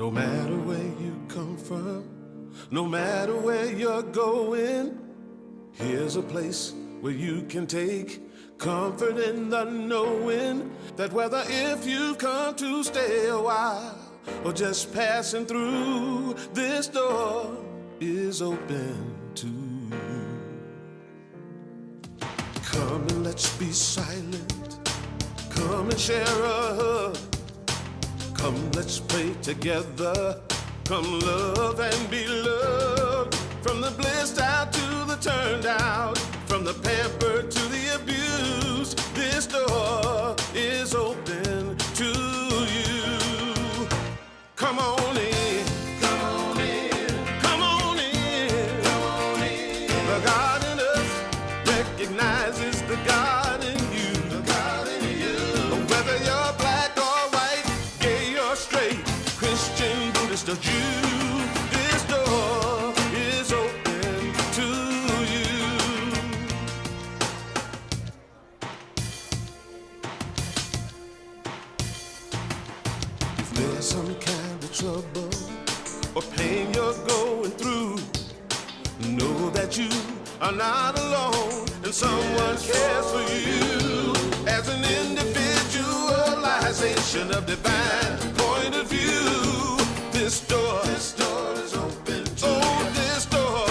No matter where you come from, no matter where you're going, here's a place where you can take comfort in the knowing that whether if you've come to stay a while or just passing through, this door is open to you. Come and let's be silent. Come and share a hug. Come, let's pray together. Come, love and be loved. From the blissed out to the turned out, from the pampered to the abused, this door is open to you. Come on in. Come on in. Come on in. Come on in. The God in us recognizes the God in you. The God in you. Whether you're black or white, gay or straight, Christian, Buddhist or Jew, this door is open to you. If there's some kind of trouble or pain you're going through, know that you are not alone and someone cares for you. As an individualization of divine point of view, this door is open to you. Oh, this door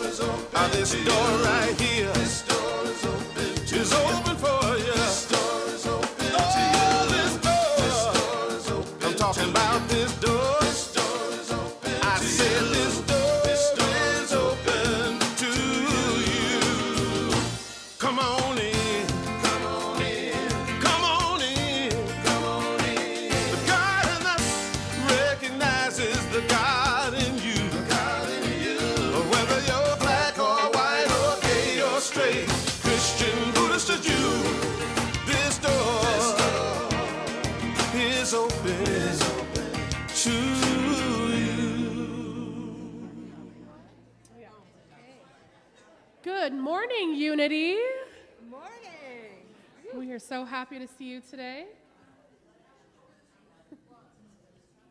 is open. This door right here, this door is open to you. Is open for you. This door is open to you. This door is open. I'm talking about this door. This door is open. I said this door is open to you. Come on in. Come on in. Come on in. Come on in. The God in us recognizes the God in you. The God in you. Whether you're black or white or gay or straight, Christian, Buddhist or Jew, this door is open to you. Good morning, Unity. Morning. We are so happy to see you today.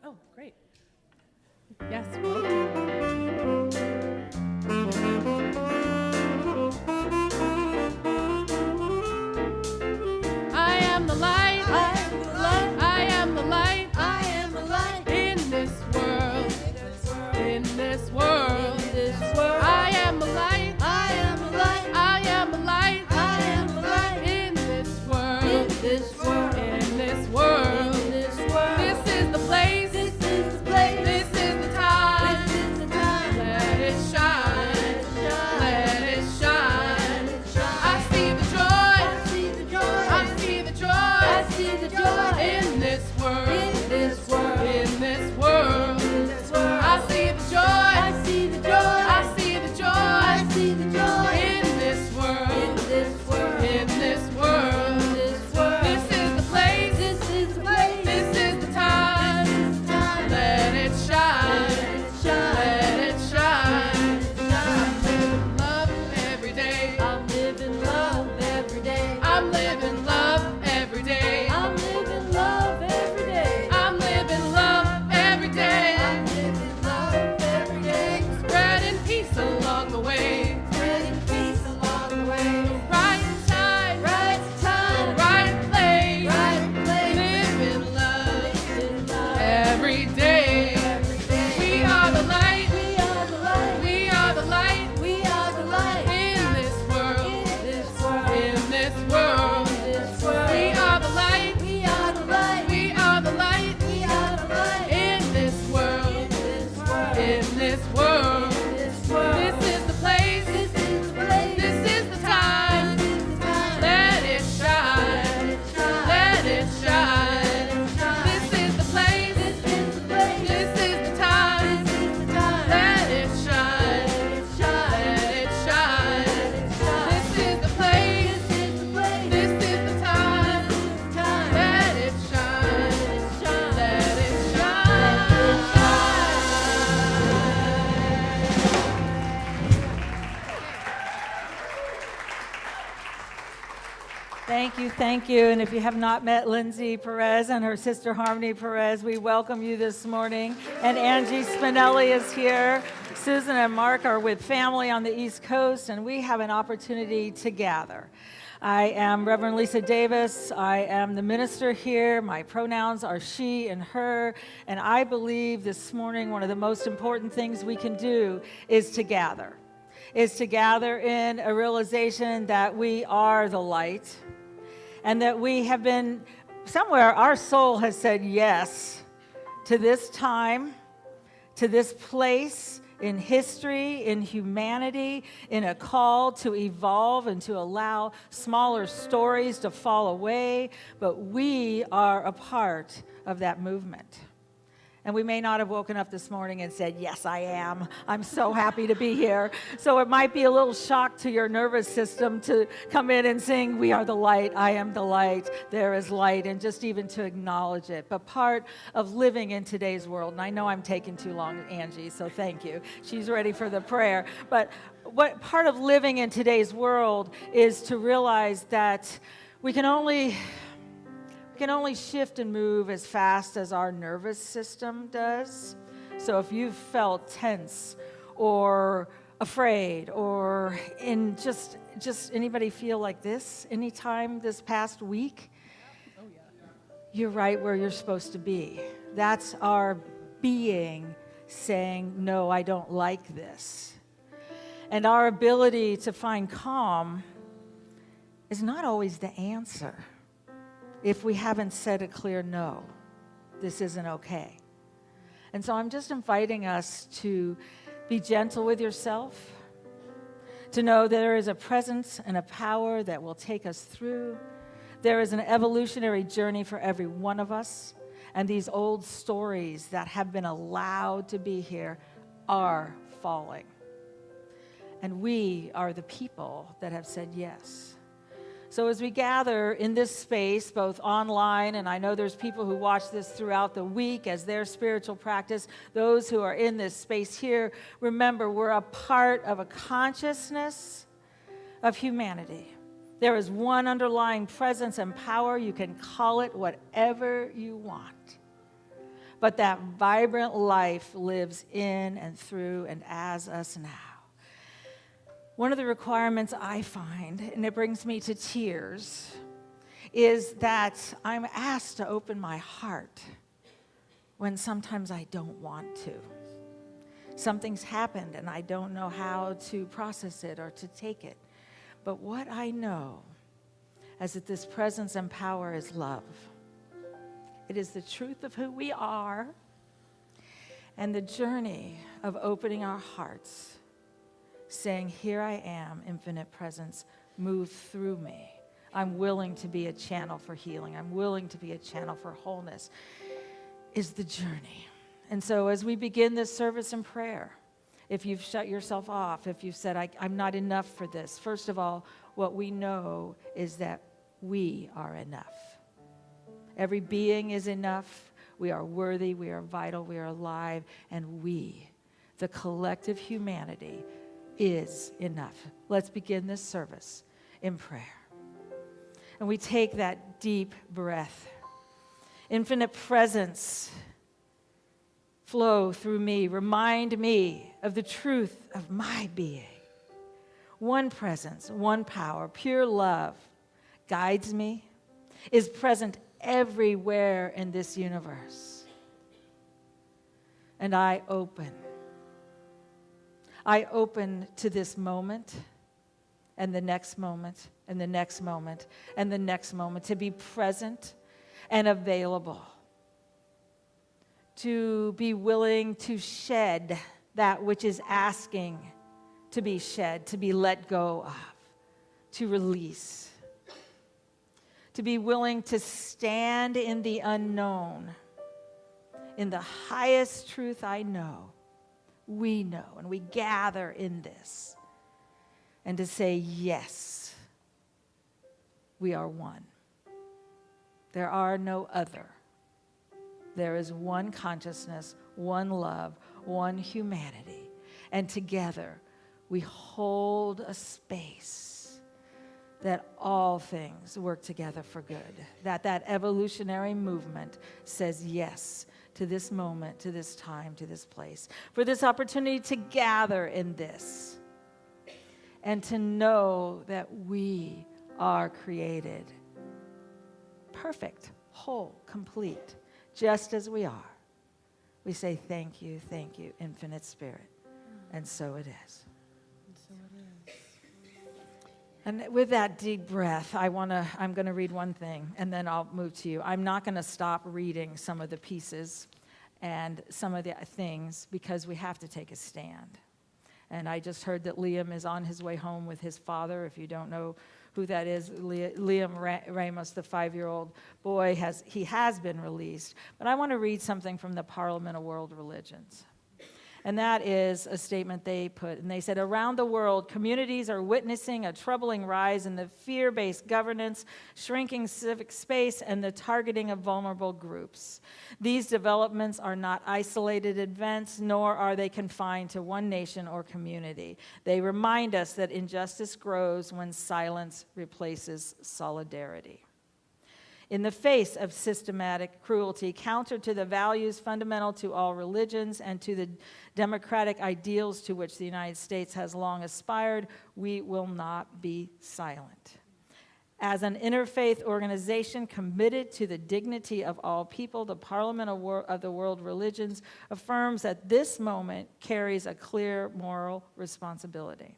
Oh, great. Yes, I am the light. I am the light. I am the light I am the light in this world. In this world. in this world. I am the light. I am the light. I am the light I am the light in this world. in this world. In this world. In this world. This is the place. This is the place. This is the time. This is the Thank you. And if you have not met Lindsay Perez and her sister Harmony Perez, we welcome you this morning. And Angie Spinelli is here. Susan and Mark are with family on the East Coast, and we have an opportunity to gather. I am Reverend Lisa Davis. I am the minister here. My pronouns are she and her. And I believe this morning one of the most important things we can do is to gather. Is to gather in a realization that we are the light and that we have been, somewhere our soul has said yes to this time, to this place in history, in humanity, in a call to evolve and to allow smaller stories to fall away, but we are a part of that movement. And we may not have woken up this morning and said, yes, I am. I'm so happy to be here. So it might be a little shock to your nervous system to come in and sing, we are the light, I am the light, there is light, and just even to acknowledge it. But part of living in today's world, and I know I'm taking too long, Angie, so thank you. She's ready for the prayer. But what part of living in today's world is to realize that we can only shift and move as fast as our nervous system does. So if you've felt tense or afraid or in just anybody feel like this anytime this past week, you're right where you're supposed to be. That's our being saying, no, I don't like this. And our ability to find calm is not always the answer. If we haven't said a clear no, this isn't okay. And so I'm just inviting us to be gentle with yourself, to know there is a presence and a power that will take us through. There is an evolutionary journey for every one of us, and these old stories that have been allowed to be here are falling. And we are the people that have said yes. So as we gather in this space, both online, and I know there's people who watch this throughout the week as their spiritual practice, those who are in this space here, remember we're a part of a consciousness of humanity. There is one underlying presence and power. You can call it whatever you want. But that vibrant life lives in and through and as us now. One of the requirements I find, and it brings me to tears, is that I'm asked to open my heart when sometimes I don't want to. Something's happened and I don't know how to process it or to take it. But what I know is that this presence and power is love. It is the truth of who we are and the journey of opening our hearts, saying, here I am, infinite presence, move through me. I'm willing to be a channel for healing. I'm willing to be a channel for wholeness, is the journey. And so as we begin this service in prayer, if you've shut yourself off, if you've said, I'm not enough for this, first of all, what we know is that we are enough. Every being is enough. We are worthy, we are vital, we are alive, and we, the collective humanity, is enough. Let's begin this service in prayer. And we take that deep breath. Infinite presence, flow through me. Remind me of the truth of my being. One presence, one power, pure love guides me, is present everywhere in this universe. And I open to this moment and the next moment and the next moment and the next moment, to be present and available, to be willing to shed that which is asking to be shed, to be let go of, to release, to be willing to stand in the unknown, in the highest truth I know. We know, and we gather in this, and to say, yes, we are one. There are no other. There is one consciousness, one love, one humanity, and together we hold a space that all things work together for good, that evolutionary movement says yes to this moment, to this time, to this place, for this opportunity to gather in this and to know that we are created perfect, whole, complete, just as we are. We say thank you, infinite spirit. And so it is. And with that deep breath, I'm going to read one thing, and then I'll move to you. I'm not going to stop reading some of the pieces and some of the things because we have to take a stand. And I just heard that Liam is on his way home with his father. If you don't know who that is, Liam Ramos, the 5-year-old boy, has been released. But I want to read something from the Parliament of World Religions. And that is a statement they put. And they said, around the world, communities are witnessing a troubling rise in the fear-based governance, shrinking civic space, and the targeting of vulnerable groups. These developments are not isolated events, nor are they confined to one nation or community. They remind us that injustice grows when silence replaces solidarity. In the face of systematic cruelty, counter to the values fundamental to all religions and to the democratic ideals to which the United States has long aspired, we will not be silent. As an interfaith organization committed to the dignity of all people, the Parliament of the World Religions affirms that this moment carries a clear moral responsibility.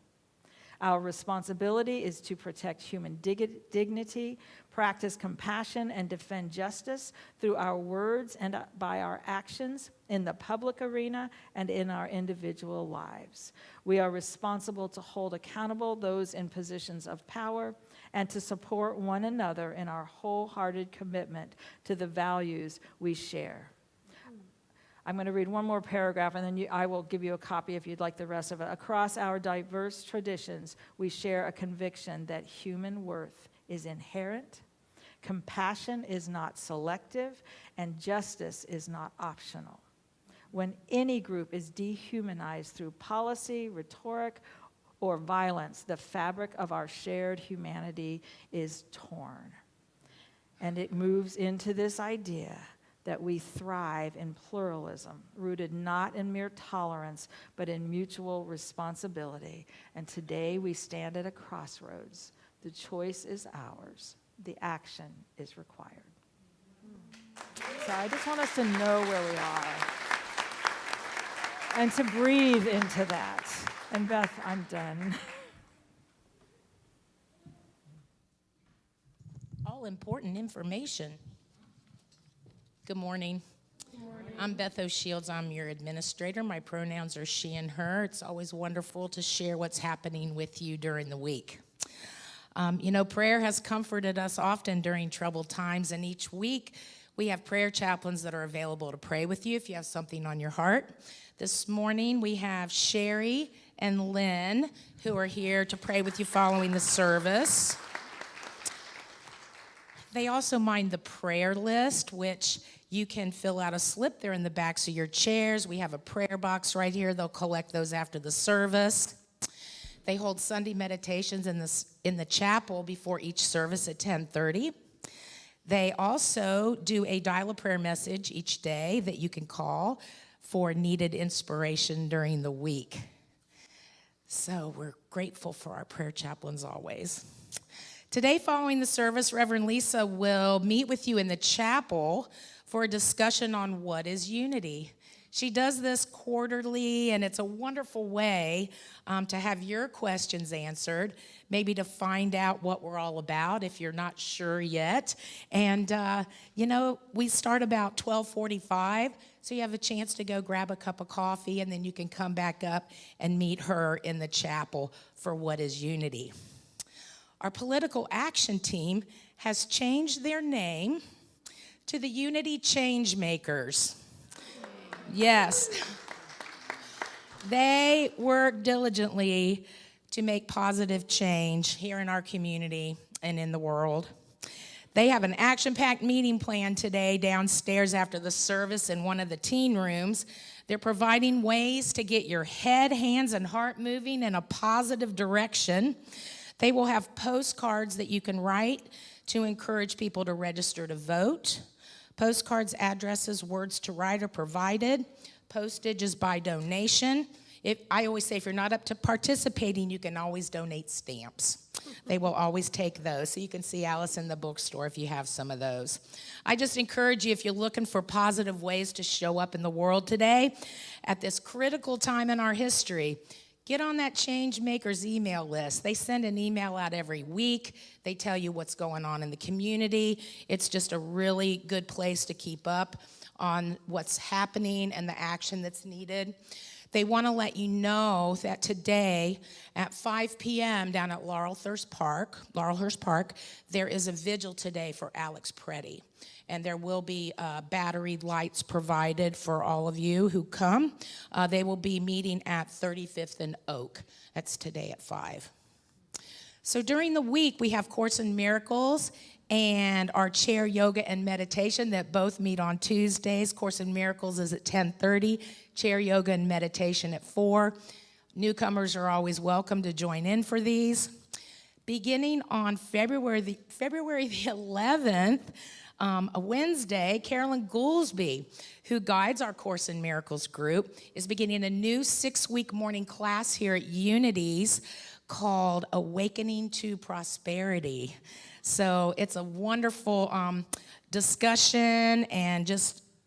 Our responsibility is to protect human dignity, practice compassion, and defend justice through our words and by our actions in the public arena and in our individual lives. We are responsible to hold accountable those in positions of power and to support one another in our wholehearted commitment to the values we share. I'm going to read one more paragraph, and then I will give you a copy if you'd like the rest of it. Across our diverse traditions, we share a conviction that human worth is inherent, compassion is not selective, and justice is not optional. When any group is dehumanized through policy, rhetoric, or violence, the fabric of our shared humanity is torn. And it moves into this idea that we thrive in pluralism, rooted not in mere tolerance, but in mutual responsibility. And today we stand at a crossroads. The choice is ours. The action is required. So I just want us to know where we are and to breathe into that. And Beth, I'm done. All important information. Good morning. Good morning. I'm Beth O'Shields. I'm your administrator. My pronouns are she and her. It's always wonderful to share what's happening with you during the week. Prayer has comforted us often during troubled times, and each week we have prayer chaplains that are available to pray with you if you have something on your heart. This morning we have Sherry and Lynn who are here to pray with you following the service. They also mind the prayer list, which you can fill out a slip. They're in the backs of your chairs. We have a prayer box right here. They'll collect those after the service. They hold Sunday meditations in the chapel before each service at 10:30. They also do a dial-a-prayer message each day that you can call for needed inspiration during the week. So we're grateful for our prayer chaplains always. Today, following the service, Reverend Lisa will meet with you in the chapel for a discussion on what is unity. She does this quarterly, and it's a wonderful way to have your questions answered, maybe to find out what we're all about if you're not sure yet. And, we start about 12:45, so you have a chance to go grab a cup of coffee, and then you can come back up and meet her in the chapel for what is unity. Our political action team has changed their name to the Unity Changemakers. Yes. They work diligently to make positive change here in our community and in the world. They have an action-packed meeting plan today downstairs after the service in one of the teen rooms. They're providing ways to get your head, hands, and heart moving in a positive direction. They will have postcards that you can write to encourage people to register to vote. Postcards, addresses, words to write are provided. Postage is by donation. I always say if you're not up to participating, you can always donate stamps. They will always take those. So you can see Alice in the bookstore if you have some of those. I just encourage you, if you're looking for positive ways to show up in the world today, at this critical time in our history, get on that Change Makers email list. They send an email out every week. They tell you what's going on in the community. It's just a really good place to keep up on what's happening and the action that's needed. They want to let you know that today at 5 p.m. down at Laurelhurst Park, there is a vigil today for Alex Preddy. And there will be battery lights provided for all of you who come. They will be meeting at 35th and Oak. That's today at 5. So during the week, we have Course in Miracles and our chair yoga and meditation that both meet on Tuesdays. Course in Miracles is at 10:30, chair yoga and meditation at 4. Newcomers are always welcome to join in for these. Beginning on February the 11th, a Wednesday, Carolyn Goolsby, who guides our Course in Miracles group, is beginning a new 6-week morning class here at Unities called Awakening to Prosperity. So it's a wonderful discussion, and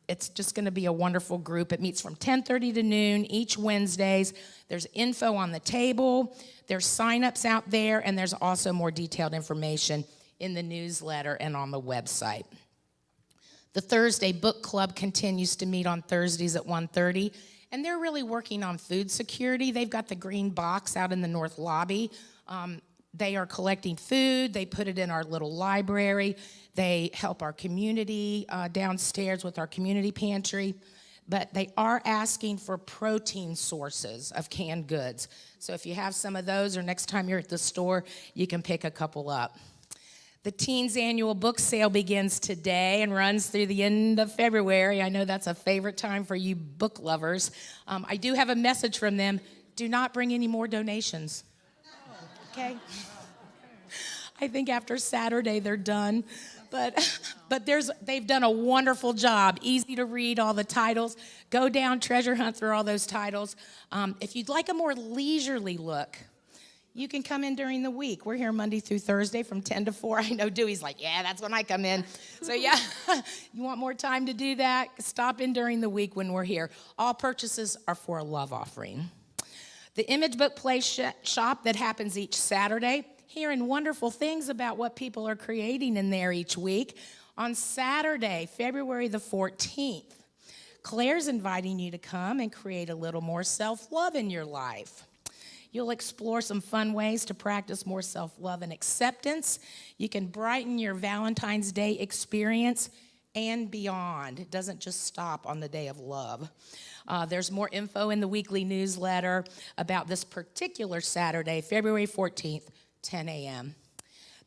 it's just going to be a wonderful group. It meets from 10:30 to noon each Wednesdays. There's info on the table. There's sign-ups out there, and there's also more detailed information in the newsletter and on the website. The Thursday book club continues to meet on Thursdays at 1:30, and they're really working on food security. They've got the green box out in the north lobby. They are collecting food. They put it in our little library. They help our community downstairs with our community pantry. But they are asking for protein sources of canned goods. So if you have some of those, or next time you're at the store, you can pick a couple up. The Teens Annual Book Sale begins today and runs through the end of February. I know that's a favorite time for you book lovers. I do have a message from them. Do not bring any more donations. Okay? I think after Saturday they're done. But they've done a wonderful job. Easy to read, all the titles. Go down, treasure hunt through all those titles. If you'd like a more leisurely look, you can come in during the week. We're here Monday through Thursday from 10 to 4. I know Dewey's like, yeah, that's when I come in. So yeah, you want more time to do that? Stop in during the week when we're here. All purchases are for a love offering. The Image Book Play Shop that happens each Saturday, hearing wonderful things about what people are creating in there each week. On Saturday, February the 14th, Claire's inviting you to come and create a little more self-love in your life. You'll explore some fun ways to practice more self-love and acceptance. You can brighten your Valentine's Day experience and beyond. It doesn't just stop on the day of love. There's more info in the weekly newsletter about this particular Saturday, February 14th, 10 a.m.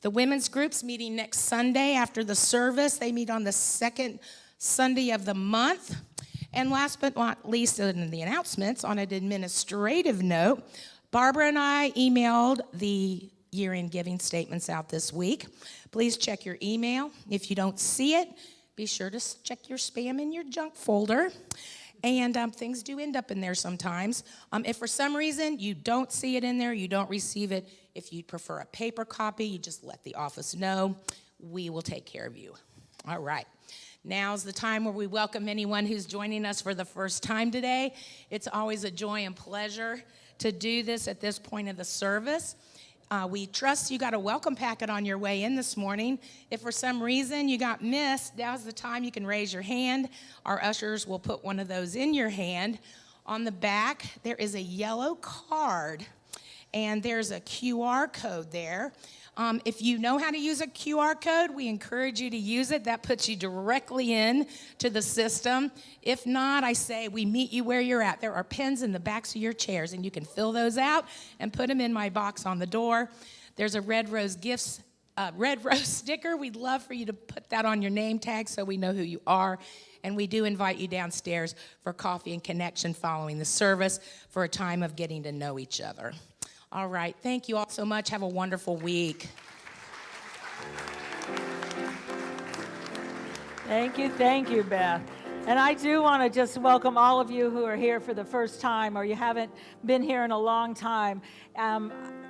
The women's group's meeting next Sunday after the service. They meet on the second Sunday of the month. And last but not least in the announcements, on an administrative note, Barbara and I emailed the year-end giving statements out this week. Please check your email. If you don't see it, be sure to check your spam and your junk folder. And things do end up in there sometimes. If for some reason you don't see it in there, you don't receive it, if you'd prefer a paper copy, you just let the office know. We will take care of you. All right. Now's the time where we welcome anyone who's joining us for the first time today. It's always a joy and pleasure to do this at this point of the service. We trust you got a welcome packet on your way in this morning. If for some reason you got missed, now's the time you can raise your hand. Our ushers will put one of those in your hand. On the back, there is a yellow card, and there's a QR code there. If you know how to use a QR code, we encourage you to use it. That puts you directly in to the system. If not, I say we meet you where you're at. There are pens in the backs of your chairs, and you can fill those out and put them in my box on the door. There's a Red Rose sticker. We'd love for you to put that on your name tag so we know who you are. And we do invite you downstairs for coffee and connection following the service for a time of getting to know each other. All right. Thank you all so much. Have a wonderful week. Thank you, Beth. And I do want to just welcome all of you who are here for the first time or you haven't been here in a long time.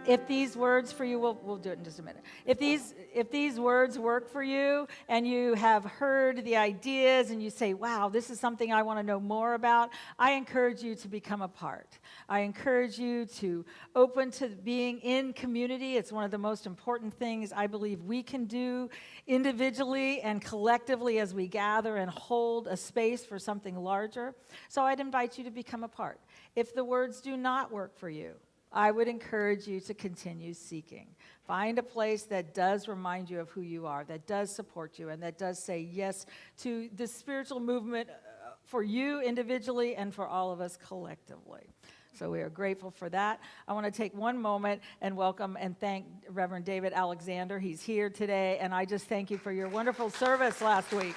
If these words for you, we'll do it in just a minute. If these words work for you and you have heard the ideas and you say, wow, this is something I want to know more about, I encourage you to become a part. I encourage you to open to being in community. It's one of the most important things I believe we can do individually and collectively as we gather and hold a space for something larger. So I'd invite you to become a part. If the words do not work for you, I would encourage you to continue seeking. Find a place that does remind you of who you are, that does support you, and that does say yes to the spiritual movement for you individually and for all of us collectively. So we are grateful for that. I want to take one moment and welcome and thank Reverend David Alexander. He's here today, and I just thank you for your wonderful service last week.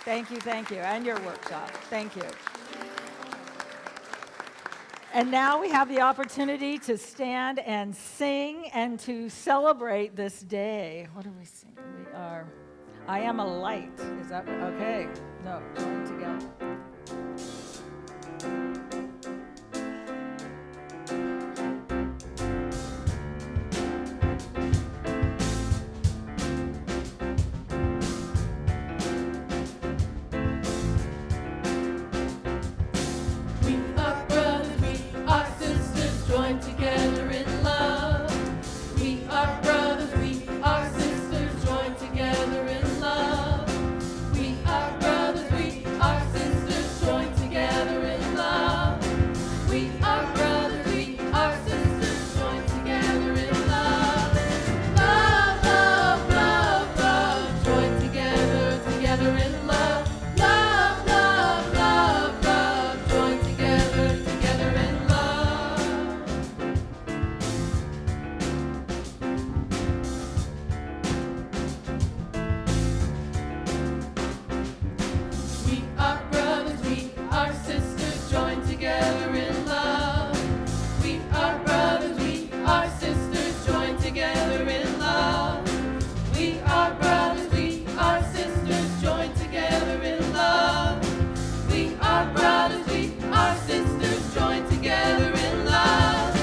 Thank you, and your workshop. Thank you. And now we have the opportunity to stand and sing and to celebrate this day. What are we singing? We are, I Am a Light. Is that, okay. No, join together. Together in love, we are brothers, we are sisters, joined together in love. We are brothers, we are sisters, joined together in love. We are brothers, we are sisters, joined together in love. Love, love, love, love, joined together, together in love. Love, love, love, love, joined together, together in love. We are brothers, we are sisters, joined together in love. We are brothers, we are sisters, joined together in love. We are brothers, we are sisters, joined together in love. We are brothers, we are sisters, joined together in love.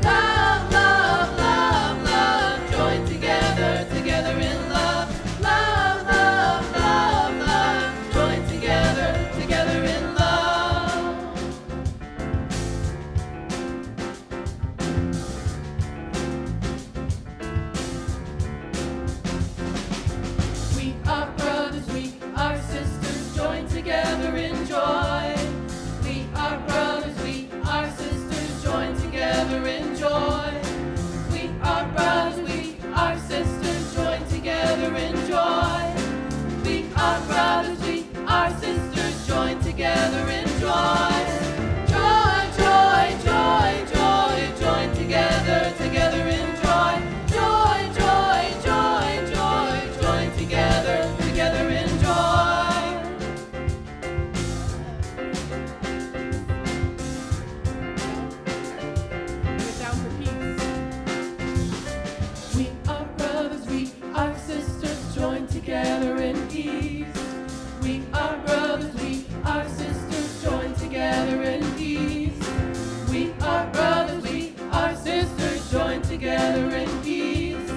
Love, love, love, love, joined together, together in love. Love, love, love, love, joined together, together in love. We are brothers, we are sisters, joined together in joy. We are brothers, we are sisters, joined together in joy. We are brothers, we are sisters, joined together in joy. We are brothers, we are sisters, joined together in joy. Joy, joy, joy, joy, joined together, together in joy. Joy, joy, joy, joy, joined together, together in joy. Get down for peace. We are brothers, we are sisters, joined together in peace. We are brothers, we are sisters, joined together in peace. We are brothers, we are sisters, joined together in peace.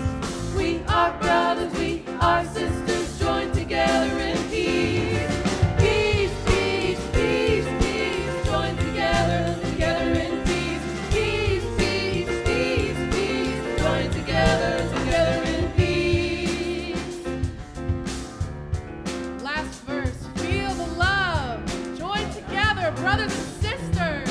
We are brothers, we are sisters, joined together in peace. Peace, peace, peace, peace, joined together, together in peace. Peace, peace, peace, peace, joined together, together in peace. Last verse. Feel the love. Join together, brothers and sisters.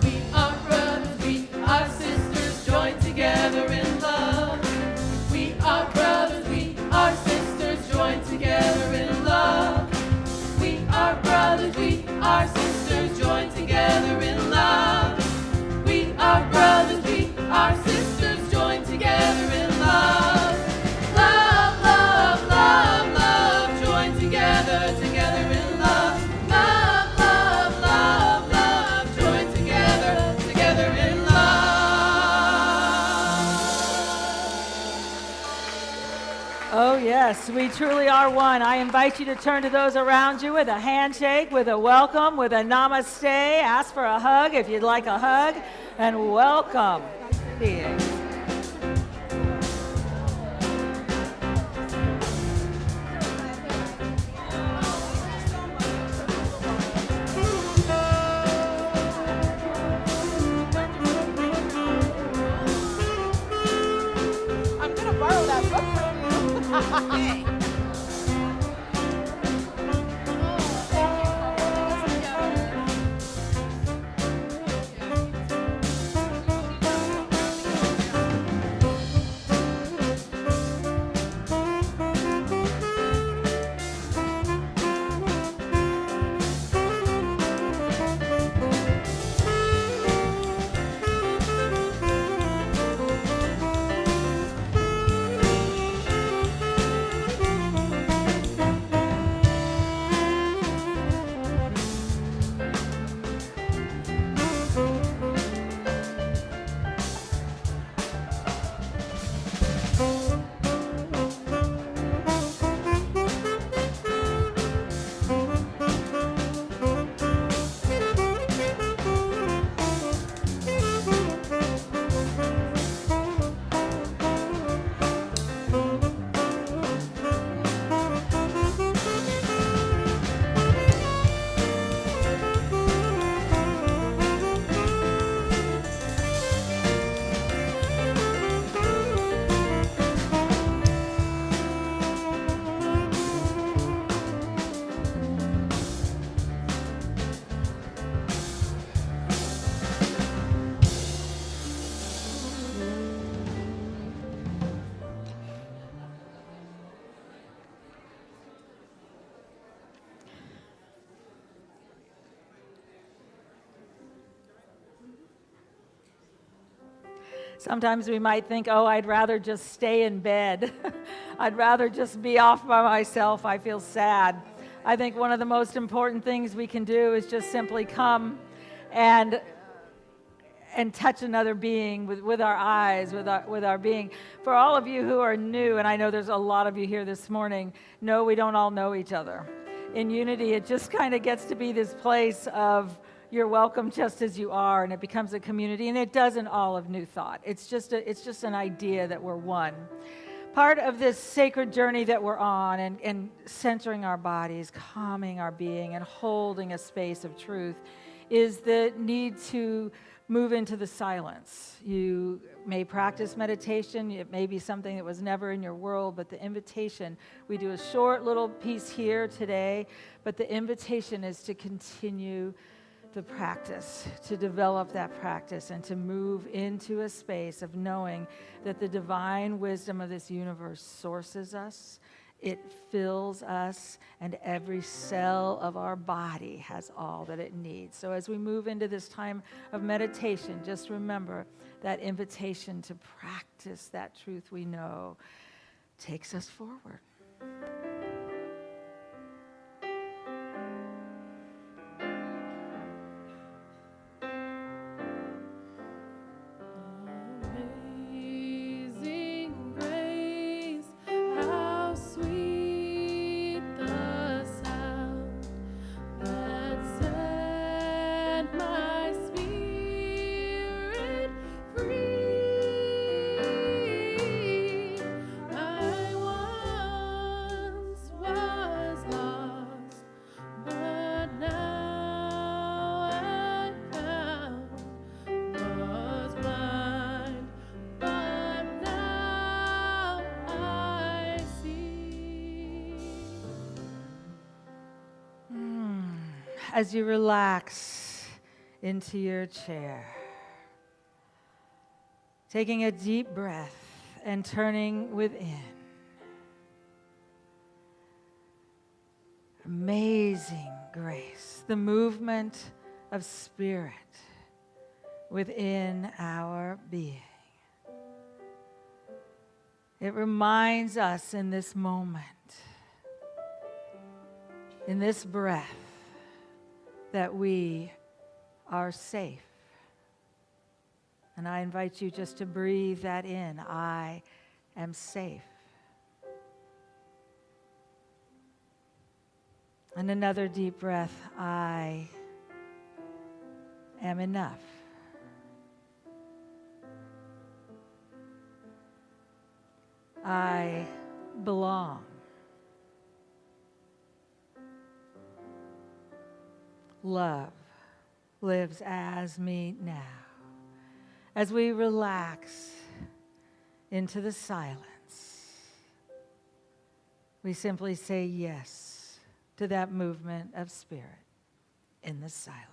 We are brothers, we are sisters, joined together in love. We are brothers, we are sisters, joined together in love. We are brothers, we are sisters, joined together in love. We are brothers, we are sisters, joined together in love. Love, love, love, love, joined together, together in love. Love, love, love, love, joined together, together in love. Oh, yes, we truly are one. I invite you to turn to those around you with a handshake, with a welcome, with a namaste. Ask for a hug if you'd like a hug, and welcome. Being. I'm gonna borrow that book from you. Sometimes we might think, oh, I'd rather just stay in bed. I'd rather just be off by myself. I feel sad. I think one of the most important things we can do is just simply come and touch another being with our eyes, with our being. For all of you who are new, and I know there's a lot of you here this morning, no, we don't all know each other. In Unity, it just kind of gets to be this place of you're welcome just as you are, and it becomes a community, and it doesn't all of New Thought. It's just an idea that we're one. Part of this sacred journey that we're on and centering our bodies, calming our being, and holding a space of truth is the need to move into the silence. You may practice meditation. It may be something that was never in your world, but the invitation, we do a short little piece here today, but the invitation is to continue the practice, to develop that practice, and to move into a space of knowing that the divine wisdom of this universe sources us, it fills us, and every cell of our body has all that it needs. So as we move into this time of meditation, just remember that invitation to practice that truth we know takes us forward. Amazing grace, how sweet the sound that set my spirit free. I once was lost, but now I'm found. Was blind, but now I see. As you relax into your chair, taking a deep breath and turning within. Amazing grace, the movement of spirit within our being. It reminds us in this moment, in this breath, that we are safe. And I invite you just to breathe that in. I am safe. And another deep breath. I am enough. I belong. Love lives as me now. As we relax into the silence, we simply say yes to that movement of spirit in the silence.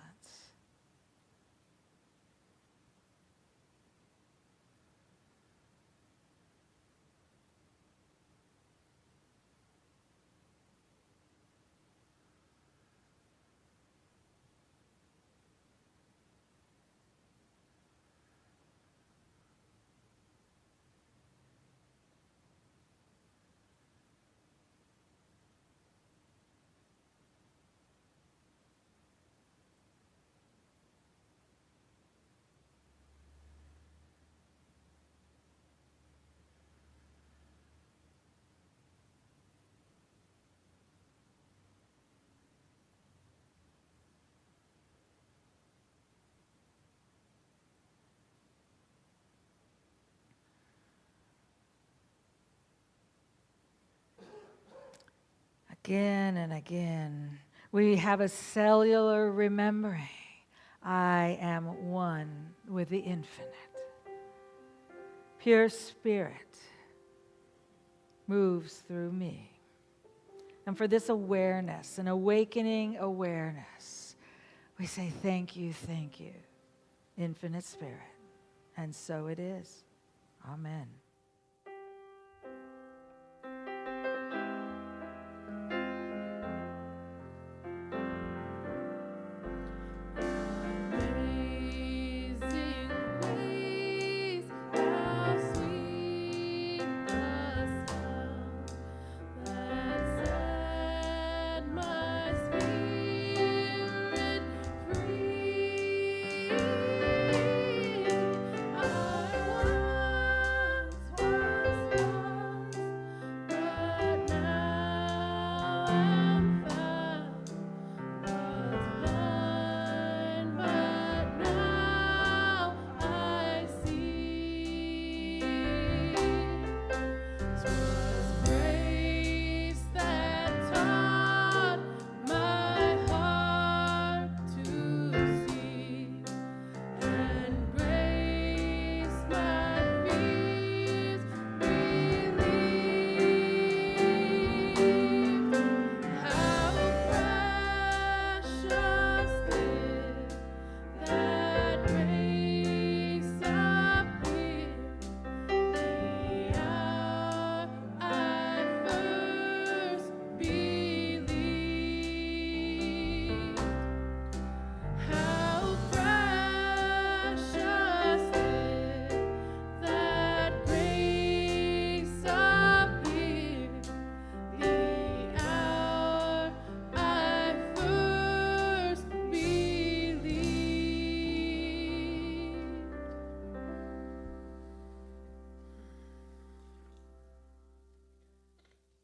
Again and again, we have a cellular remembering. I am one with the infinite. Pure spirit moves through me. And for this awareness, an awakening awareness, we say thank you, infinite spirit. And so it is. Amen.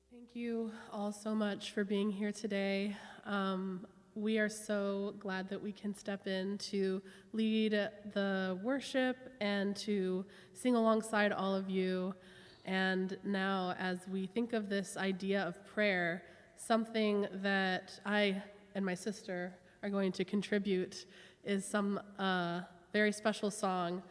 Thank you all so much for being here today. We are so glad that we can step in to lead the worship and to sing alongside all of you. And now, as we think of this idea of prayer, something that I and my sister are going to contribute is some very special song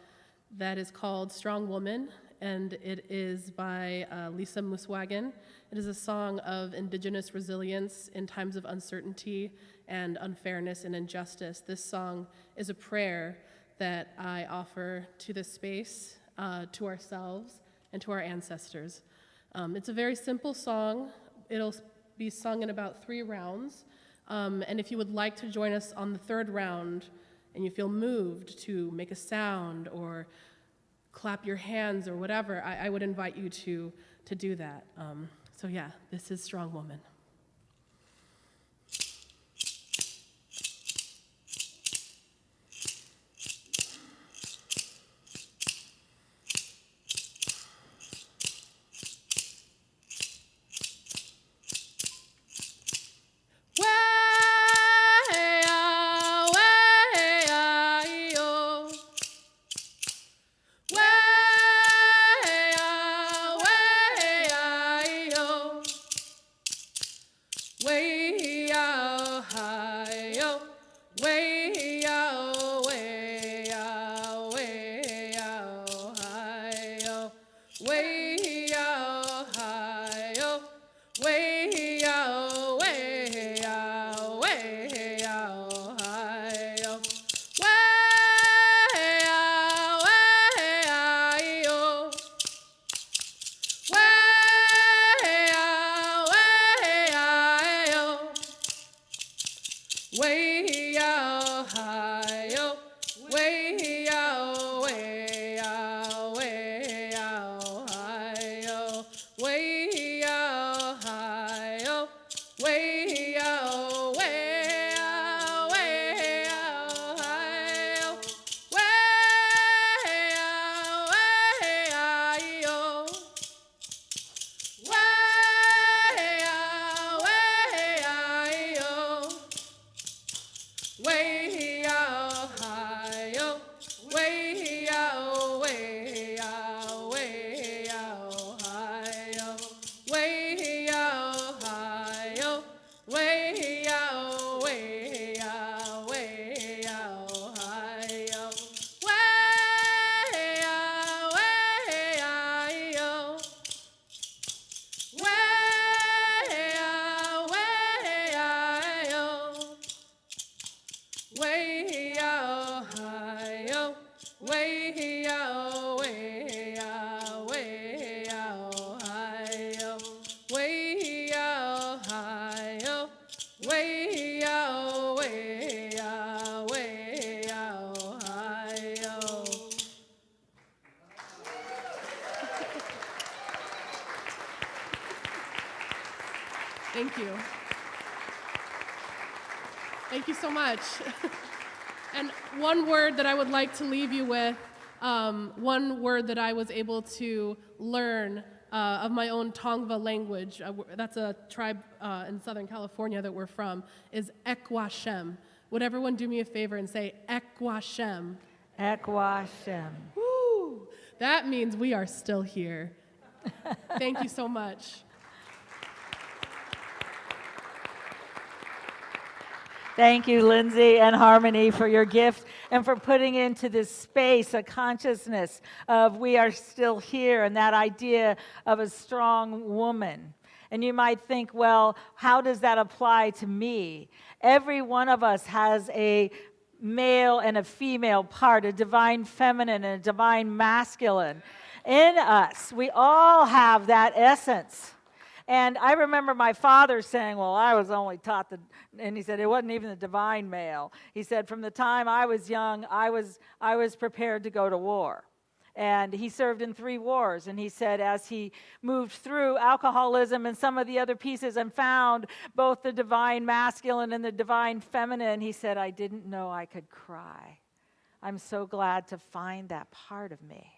that is called Strong Woman, and it is by Lisa Muswagen. It is a song of Indigenous resilience in times of uncertainty and unfairness and injustice. This song is a prayer that I offer to this space, to ourselves, and to our ancestors. It's a very simple song. It'll be sung in about 3 rounds. And if you would like to join us on the 3rd round and you feel moved to make a sound or clap your hands or whatever, I would invite you to do that. So yeah, this is Strong Woman. Well, way-yo, hi-yo, way-yo, way-yo, way-yo, hi-yo, way-yo, way-yo, way-yo, way-yo, hi-yo, way-yo, way-yo, way-yo, hi-yo, way-yo, hi-yo, way-yo, way-yo, way-yo, hi-yo, way-yo, way-yo. Thank you. Thank you so much. And one word that I would like to leave you with, one word that I was able to learn of my own Tongva language, that's a tribe in Southern California that we're from, is Ekwashem. Would everyone do me a favor and say Ekwashem? Ekwashem. Woo! That means we are still here. Thank you so much. Thank you, Lindsay and Harmony, for your gift and for putting into this space a consciousness of we are still here and that idea of a strong woman. And you might think, well, how does that apply to me? Every one of us has a male and a female part, a divine feminine and a divine masculine. In us, we all have that essence. And I remember my father saying, well, I was only taught and he said, it wasn't even the divine male. He said, from the time I was young, I was prepared to go to war. And he served in 3 wars. And he said, as he moved through alcoholism and some of the other pieces and found both the divine masculine and the divine feminine, he said, I didn't know I could cry. I'm so glad to find that part of me.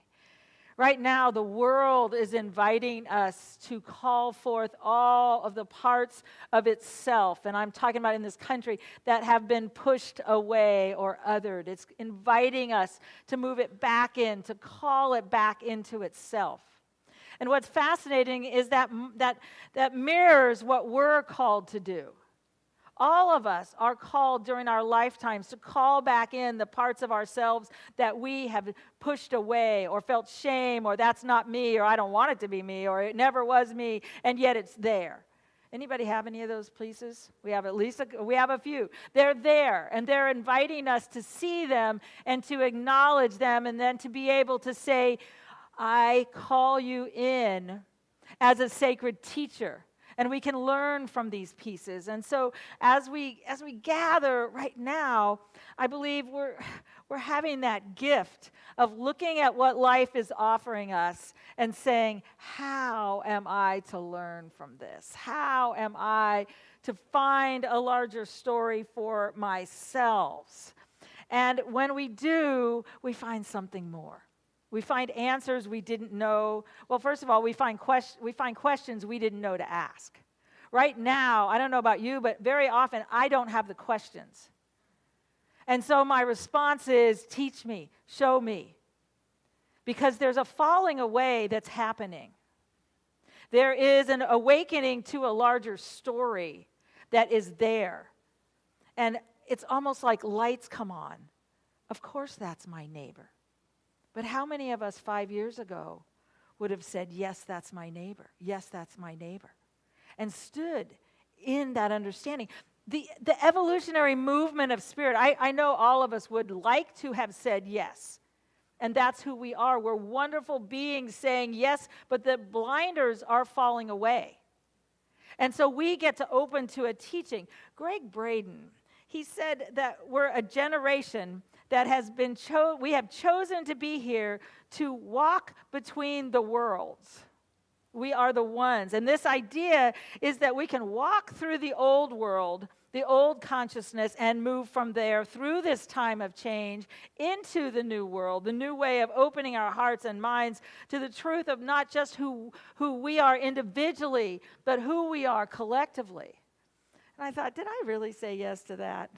Right now, the world is inviting us to call forth all of the parts of itself, and I'm talking about in this country, that have been pushed away or othered. It's inviting us to move it back in, to call it back into itself. And what's fascinating is that mirrors what we're called to do. All of us are called during our lifetimes to call back in the parts of ourselves that we have pushed away or felt shame or that's not me or I don't want it to be me or it never was me, and yet it's there. Anybody have any of those pieces? We have we have a few. They're there, and they're inviting us to see them and to acknowledge them and then to be able to say, I call you in as a sacred teacher. And we can learn from these pieces. And so as we gather right now, I believe we're having that gift of looking at what life is offering us and saying, how am I to learn from this? How am I to find a larger story for myself? And when we do, we find something more. We find answers we didn't know. Well, first of all, we find questions we didn't know to ask. Right now, I don't know about you, but very often I don't have the questions. And so my response is, teach me, show me. Because there's a falling away that's happening. There is an awakening to a larger story that is there. And it's almost like lights come on. Of course that's my neighbor. But how many of us 5 years ago would have said, yes, that's my neighbor. Yes, that's my neighbor. And stood in that understanding. The evolutionary movement of spirit, I know all of us would like to have said yes. And that's who we are. We're wonderful beings saying yes, but the blinders are falling away. And so we get to open to a teaching. Greg Braden, he said that we're a generation that has been we have chosen to be here to walk between the worlds. We are the ones. And this idea is that we can walk through the old world, the old consciousness, and move from there through this time of change into the new world, the new way of opening our hearts and minds to the truth of not just who we are individually, but who we are collectively. And I thought, did I really say yes to that?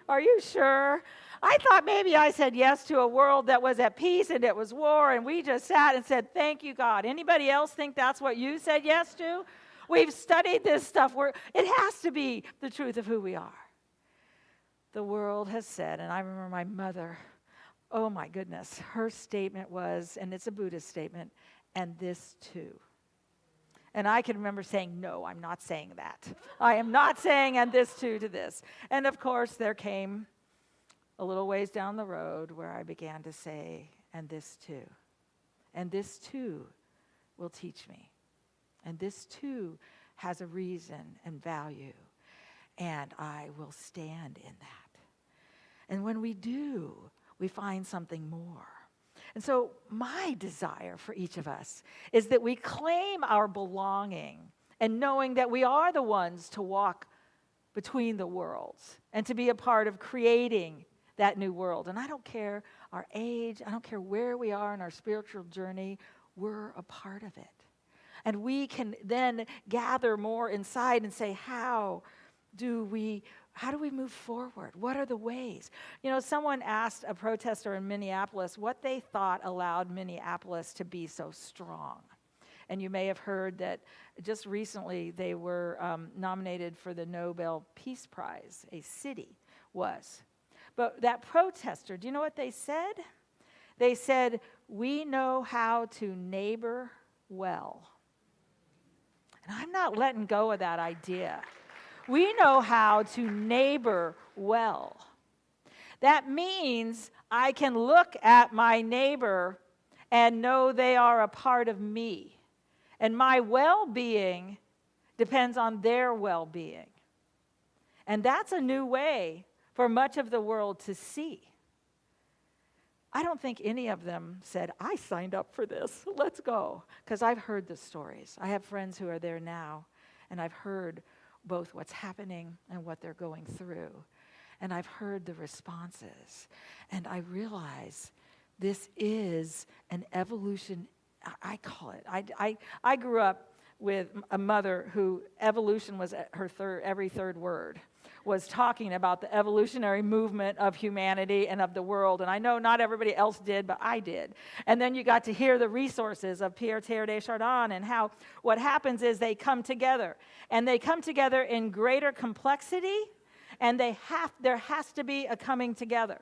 Are you sure? I thought maybe I said yes to a world that was at peace and it was war, and we just sat and said, thank you, God. Anybody else think that's what you said yes to? We've studied this stuff. It has to be the truth of who we are. The world has said, and I remember my mother, oh my goodness, her statement was, and it's a Buddhist statement, and this too. And I can remember saying, no, I'm not saying that. I am not saying and this too to this. And of course, there came a little ways down the road where I began to say, and this too. And this too will teach me. And this too has a reason and value. And I will stand in that. And when we do, we find something more. And so my desire for each of us is that we claim our belonging and knowing that we are the ones to walk between the worlds and to be a part of creating that new world. And I don't care our age, I don't care where we are in our spiritual journey, we're a part of it. And we can then gather more inside and say, how do we move forward? What are the ways? You know, someone asked a protester in Minneapolis what they thought allowed Minneapolis to be so strong. And you may have heard that just recently they were nominated for the Nobel Peace Prize, a city was. But that protester, do you know what they said? They said, we know how to neighbor well. And I'm not letting go of that idea. We know how to neighbor well. That means I can look at my neighbor and know they are a part of me. And my well-being depends on their well-being. And that's a new way for much of the world to see. I don't think any of them said, I signed up for this, let's go. Because I've heard the stories. I have friends who are there now, and I've heard both what's happening and what they're going through. And I've heard the responses. And I realize this is an evolution, I call it. I grew up with a mother who evolution was her every third word, was talking about the evolutionary movement of humanity and of the world. And I know not everybody else did, but I did. And then you got to hear the resources of Pierre Teilhard de Chardin and how what happens is they come together. And they come together in greater complexity, and there has to be a coming together.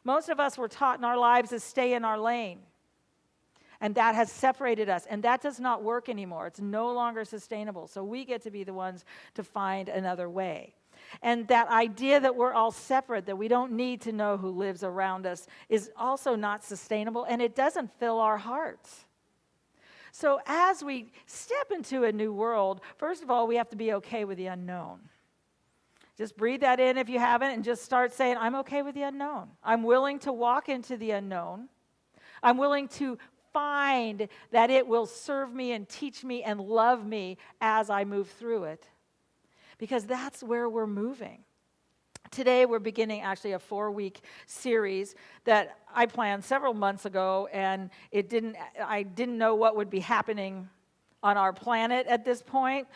Most of us were taught in our lives to stay in our lane. And that has separated us. And that does not work anymore. It's no longer sustainable. So we get to be the ones to find another way. And that idea that we're all separate, that we don't need to know who lives around us, is also not sustainable, and it doesn't fill our hearts. So as we step into a new world, first of all, we have to be okay with the unknown. Just breathe that in if you haven't, and just start saying, I'm okay with the unknown. I'm willing to walk into the unknown. I'm willing to find that it will serve me and teach me and love me as I move through it. Because that's where we're moving. Today we're beginning actually a 4-week series that I planned several months ago, and I didn't know what would be happening on our planet at this point,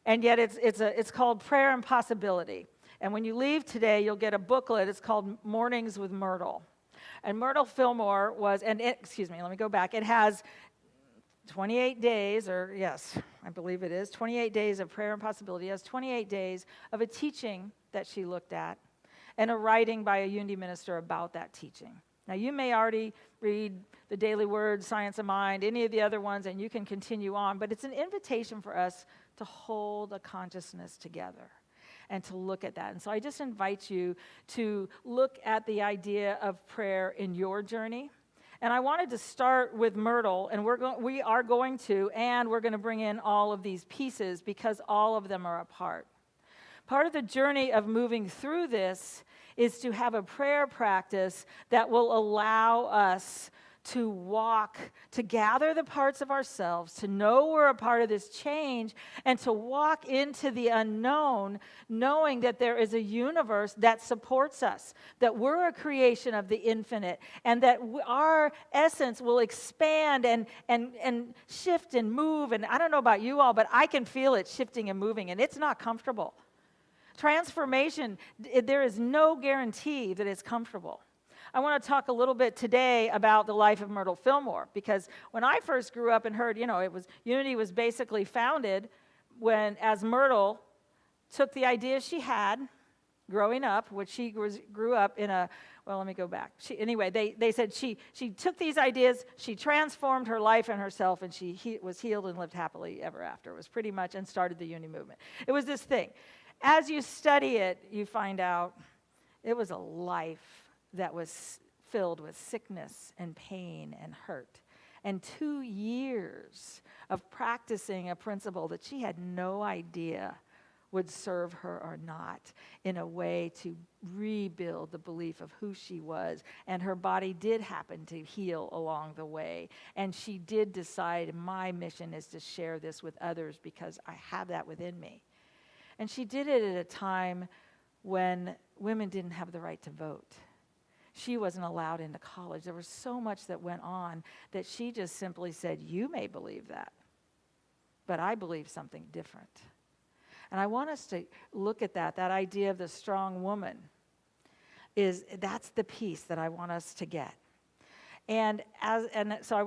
and yet it's called Prayer and Possibility. And when you leave today, you'll get a booklet. It's called Mornings with Myrtle. And Myrtle Fillmore let me go back. It has 28 days, I believe it is, 28 days of prayer and possibility. It has 28 days of a teaching that she looked at and a writing by a Unity minister about that teaching. Now, you may already read the Daily Word, Science of Mind, any of the other ones, and you can continue on, but it's an invitation for us to hold a consciousness together and to look at that. And so I just invite you to look at the idea of prayer in your journey. And I wanted to start with Myrtle, and we're going to bring in all of these pieces because all of them are a part. Part of the journey of moving through this is to have a prayer practice that will allow us to walk, to gather the parts of ourselves, to know we're a part of this change, and to walk into the unknown, knowing that there is a universe that supports us, that we're a creation of the infinite, and that our essence will expand and shift and move. And I don't know about you all, but I can feel it shifting and moving, and it's not comfortable. Transformation, there is no guarantee that it's comfortable. I want to talk a little bit today about the life of Myrtle Fillmore, because when I first grew up and heard, Unity was basically founded as Myrtle took the ideas she had growing up, which she grew up in let me go back. They said she took these ideas, she transformed her life and herself, and she was healed and lived happily ever after. It was pretty much, and started the Unity movement. It was this thing. As you study it, you find out it was a life that was filled with sickness and pain and hurt. And 2 years of practicing a principle that she had no idea would serve her or not, in a way to rebuild the belief of who she was. And her body did happen to heal along the way. And she did decide, my mission is to share this with others because I have that within me. And she did it at a time when women didn't have the right to vote. She wasn't allowed into college. There was so much that went on that she just simply said, you may believe that, but I believe something different. And I want us to look at that idea of the strong woman. That's the piece that I want us to get. And so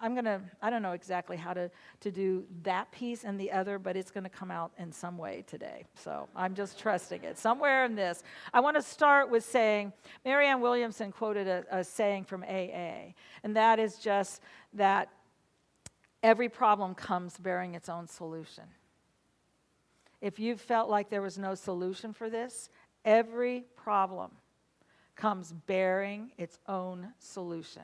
I don't know exactly how to do that piece and the other, but it's going to come out in some way today. So I'm just trusting it. Somewhere in this, I want to start with saying, Marianne Williamson quoted a saying from AA, and that is just that every problem comes bearing its own solution. If you felt like there was no solution for this, every problem comes bearing its own solution.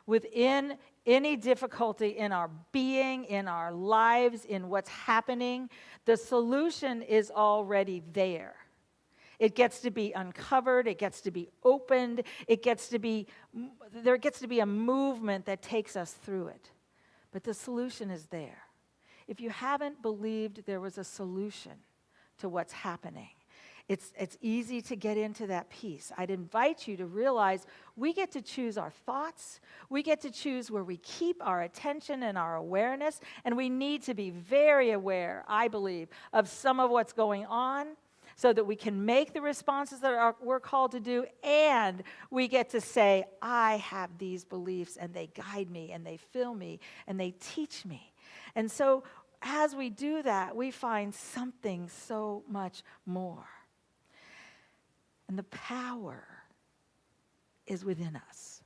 Within any difficulty in our being, in our lives, in what's happening, the solution is already there. It gets to be uncovered, it gets to be opened, there gets to be a movement that takes us through it. But the solution is there. If you haven't believed there was a solution to what's happening, it's easy to get into that piece. I'd invite you to realize we get to choose our thoughts. We get to choose where we keep our attention and our awareness. And we need to be very aware, I believe, of some of what's going on so that we can make the responses that we're called to do. And we get to say, I have these beliefs and they guide me and they fill me and they teach me. And so as we do that, we find something so much more. And the power is within us.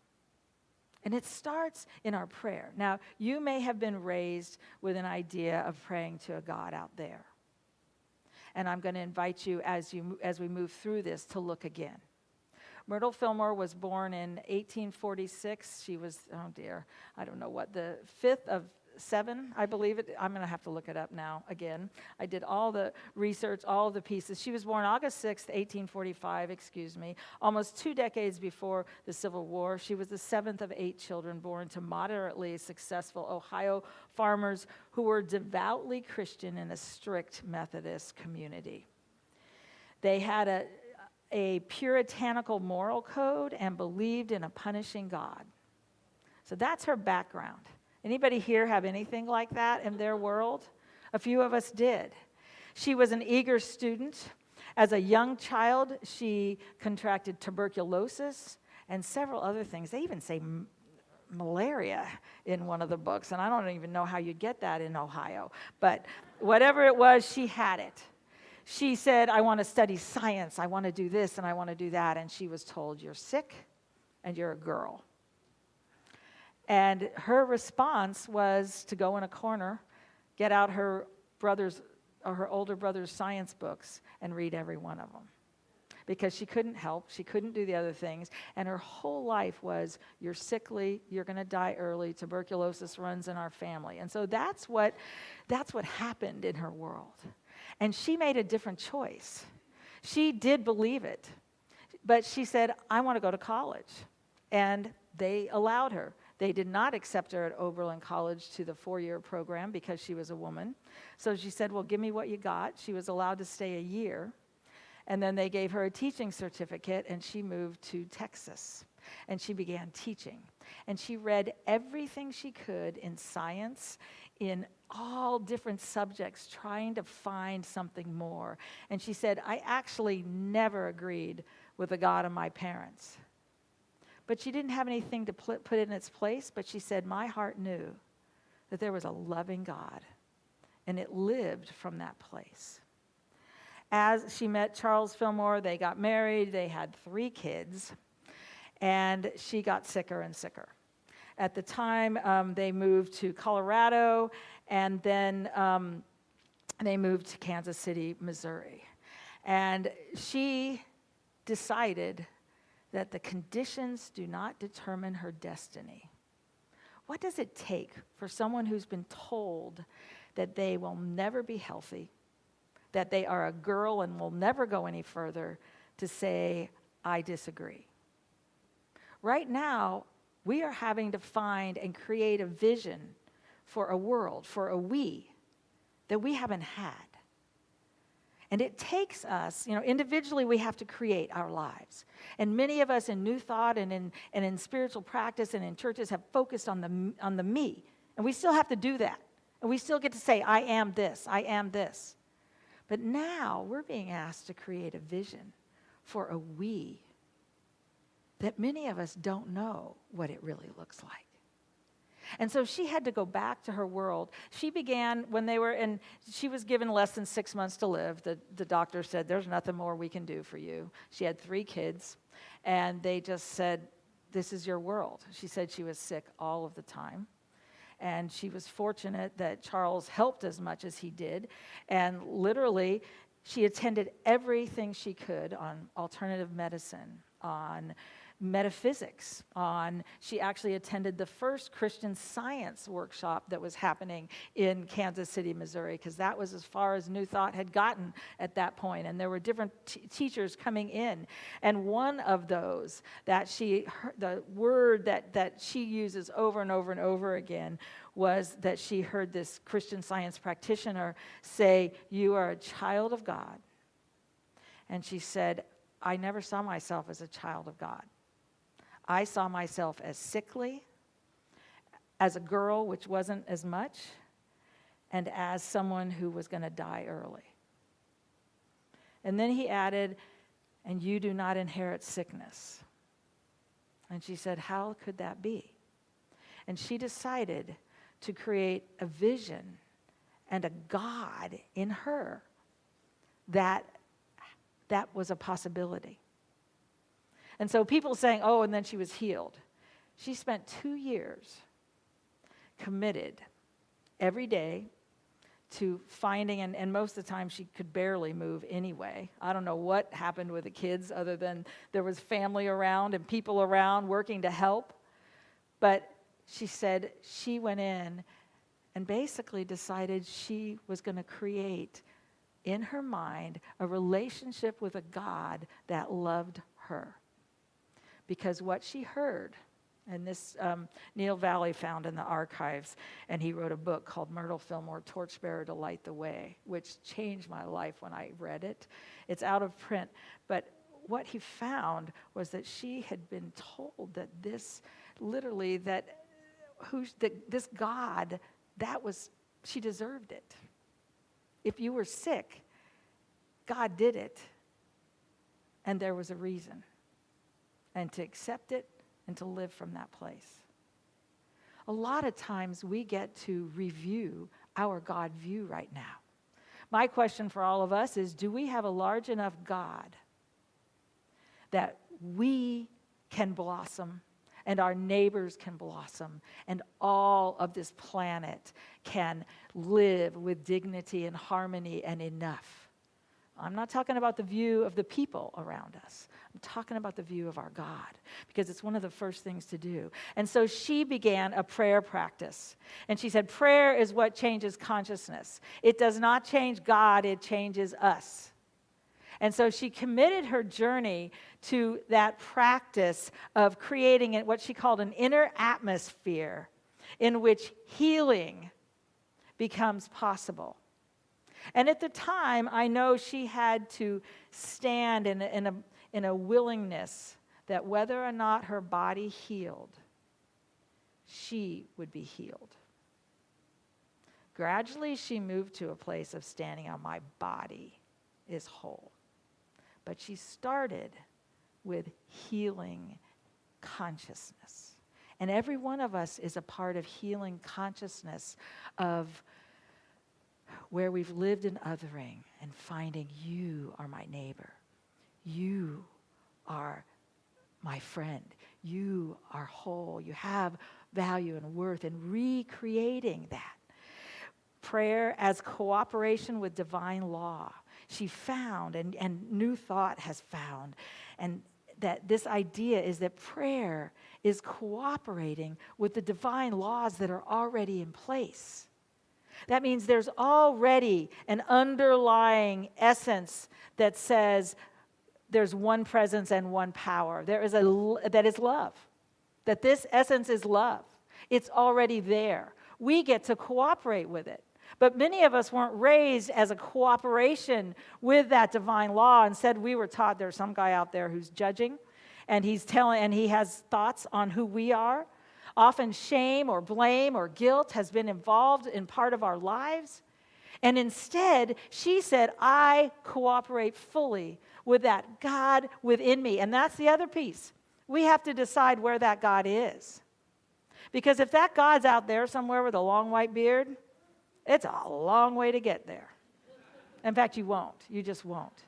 And it starts in our prayer. Now, you may have been raised with an idea of praying to a God out there. And I'm going to invite you as we move through this to look again. Myrtle Fillmore was born in 1846. She was, I don't know what, the 5th of 7, I believe it. I'm going to have to look it up now again. I did all the research, all the pieces. She was born August 6th, 1845, almost 2 decades before the Civil War. She was the 7th of 8 children born to moderately successful Ohio farmers who were devoutly Christian in a strict Methodist community. They had a puritanical moral code and believed in a punishing God. So that's her background. Anybody here have anything like that in their world? A few of us did. She was an eager student. As a young child, she contracted tuberculosis and several other things. They even say malaria in one of the books, and I don't even know how you get that in Ohio. But whatever it was, she had it. She said, I want to study science, I want to do this, and I want to do that. And she was told, you're sick, and you're a girl. And her response was to go in a corner, get out her older brother's science books and read every one of them. Because she couldn't help, she couldn't do the other things, and her whole life was, you're sickly, you're going to die early, tuberculosis runs in our family. And so that's what happened in her world. And she made a different choice. She did believe it, but she said, I want to go to college. And they allowed her. They did not accept her at Oberlin College to the 4-year program because she was a woman. So she said, well, give me what you got. She was allowed to stay a year. And then they gave her a teaching certificate, and she moved to Texas. And she began teaching. And she read everything she could in science, in all different subjects, trying to find something more. And she said, I actually never agreed with the God of my parents. But she didn't have anything to put in its place, but she said, my heart knew that there was a loving God, and it lived from that place. As she met Charles Fillmore, they got married, they had 3 kids, and she got sicker and sicker. At the time, they moved to Colorado, and then they moved to Kansas City, Missouri. And she decided that the conditions do not determine her destiny. What does it take for someone who's been told that they will never be healthy, that they are a girl and will never go any further, to say, I disagree? Right now, we are having to find and create a vision for a world, for a we, that we haven't had. And it takes us, individually we have to create our lives. And many of us in New Thought and in spiritual practice and in churches have focused on the me. And we still have to do that. And we still get to say, I am this, I am this. But now we're being asked to create a vision for a we that many of us don't know what it really looks like. And so she had to go back to her world. She began she was given less than 6 months to live. The doctor said, there's nothing more we can do for you. She had 3 kids, and they just said, this is your world. She said she was sick all of the time. And she was fortunate that Charles helped as much as he did. And literally, she attended everything she could on alternative medicine, on metaphysics, she actually attended the first Christian Science workshop that was happening in Kansas City, Missouri, because that was as far as New Thought had gotten at that point. And there were different teachers coming in. And one of those that the word that she uses over and over and over again was that she heard this Christian Science practitioner say, you are a child of God. And she said, I never saw myself as a child of God. I saw myself as sickly, as a girl, which wasn't as much, and as someone who was going to die early. And then he added, and you do not inherit sickness. And she said, how could that be? And she decided to create a vision and a God in her that was a possibility. And so people saying, oh, and then she was healed. She spent 2 years committed every day to finding, and most of the time she could barely move anyway. I don't know what happened with the kids other than there was family around and people around working to help. But she said she went in and basically decided she was going to create in her mind a relationship with a God that loved her. Because what she heard, and this Neil Valley found in the archives, and he wrote a book called Myrtle Fillmore, Torchbearer to Light the Way, which changed my life when I read it. It's out of print, but what he found was that she had been told that this God, she deserved it. If you were sick, God did it, and there was a reason. And to accept it and to live from that place. A lot of times we get to review our God view right now. My question for all of us is, do we have a large enough God that we can blossom, and our neighbors can blossom, and all of this planet can live with dignity and harmony and enough. I'm not talking about the view of the people around us. I'm talking about the view of our God, because it's one of the first things to do. And so she began a prayer practice. And she said, prayer is what changes consciousness. It does not change God, it changes us. And so she committed her journey to that practice of creating what she called an inner atmosphere in which healing becomes possible. And at the time, I know she had to stand in a willingness that whether or not her body healed, she would be healed. Gradually, she moved to a place of standing on my body is whole. But she started with healing consciousness. And every one of us is a part of healing consciousness of where we've lived in othering and finding you are my neighbor. You are my friend. You are whole. You have value and worth, and recreating that. Prayer as cooperation with divine law. She found, and New Thought has found, and that this idea is that prayer is cooperating with the divine laws that are already in place. That means there's already an underlying essence that says there's one presence and one power. There is that is love. That this essence is love. It's already there. We get to cooperate with it. But many of us weren't raised as a cooperation with that divine law. Instead, we were taught there's some guy out there who's judging, and he has thoughts on who we are. Often shame or blame or guilt has been involved in part of our lives. And instead, she said, I cooperate fully with that God within me. And that's the other piece. We have to decide where that God is. Because if that God's out there somewhere with a long white beard, it's a long way to get there. In fact, you won't. You just won't.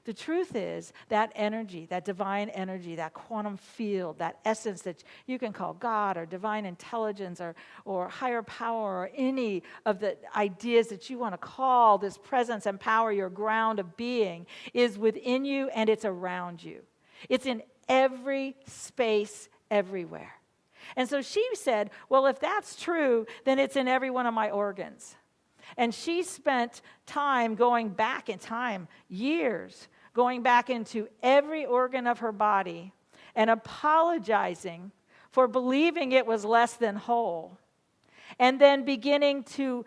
The truth is that energy, that divine energy, that quantum field, that essence that you can call God or divine intelligence or higher power or any of the ideas that you want to call this presence and power, your ground of being, is within you and it's around you. It's in every space, everywhere. And so she said, well, if that's true, then it's in every one of my organs. And she spent time going back in time, years, going back into every organ of her body and apologizing for believing it was less than whole. And then beginning to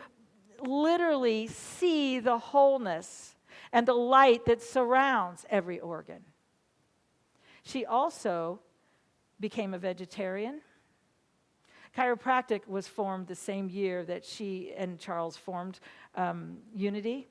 literally see the wholeness and the light that surrounds every organ. She also became a vegetarian. Chiropractic was formed the same year that she and Charles formed Unity.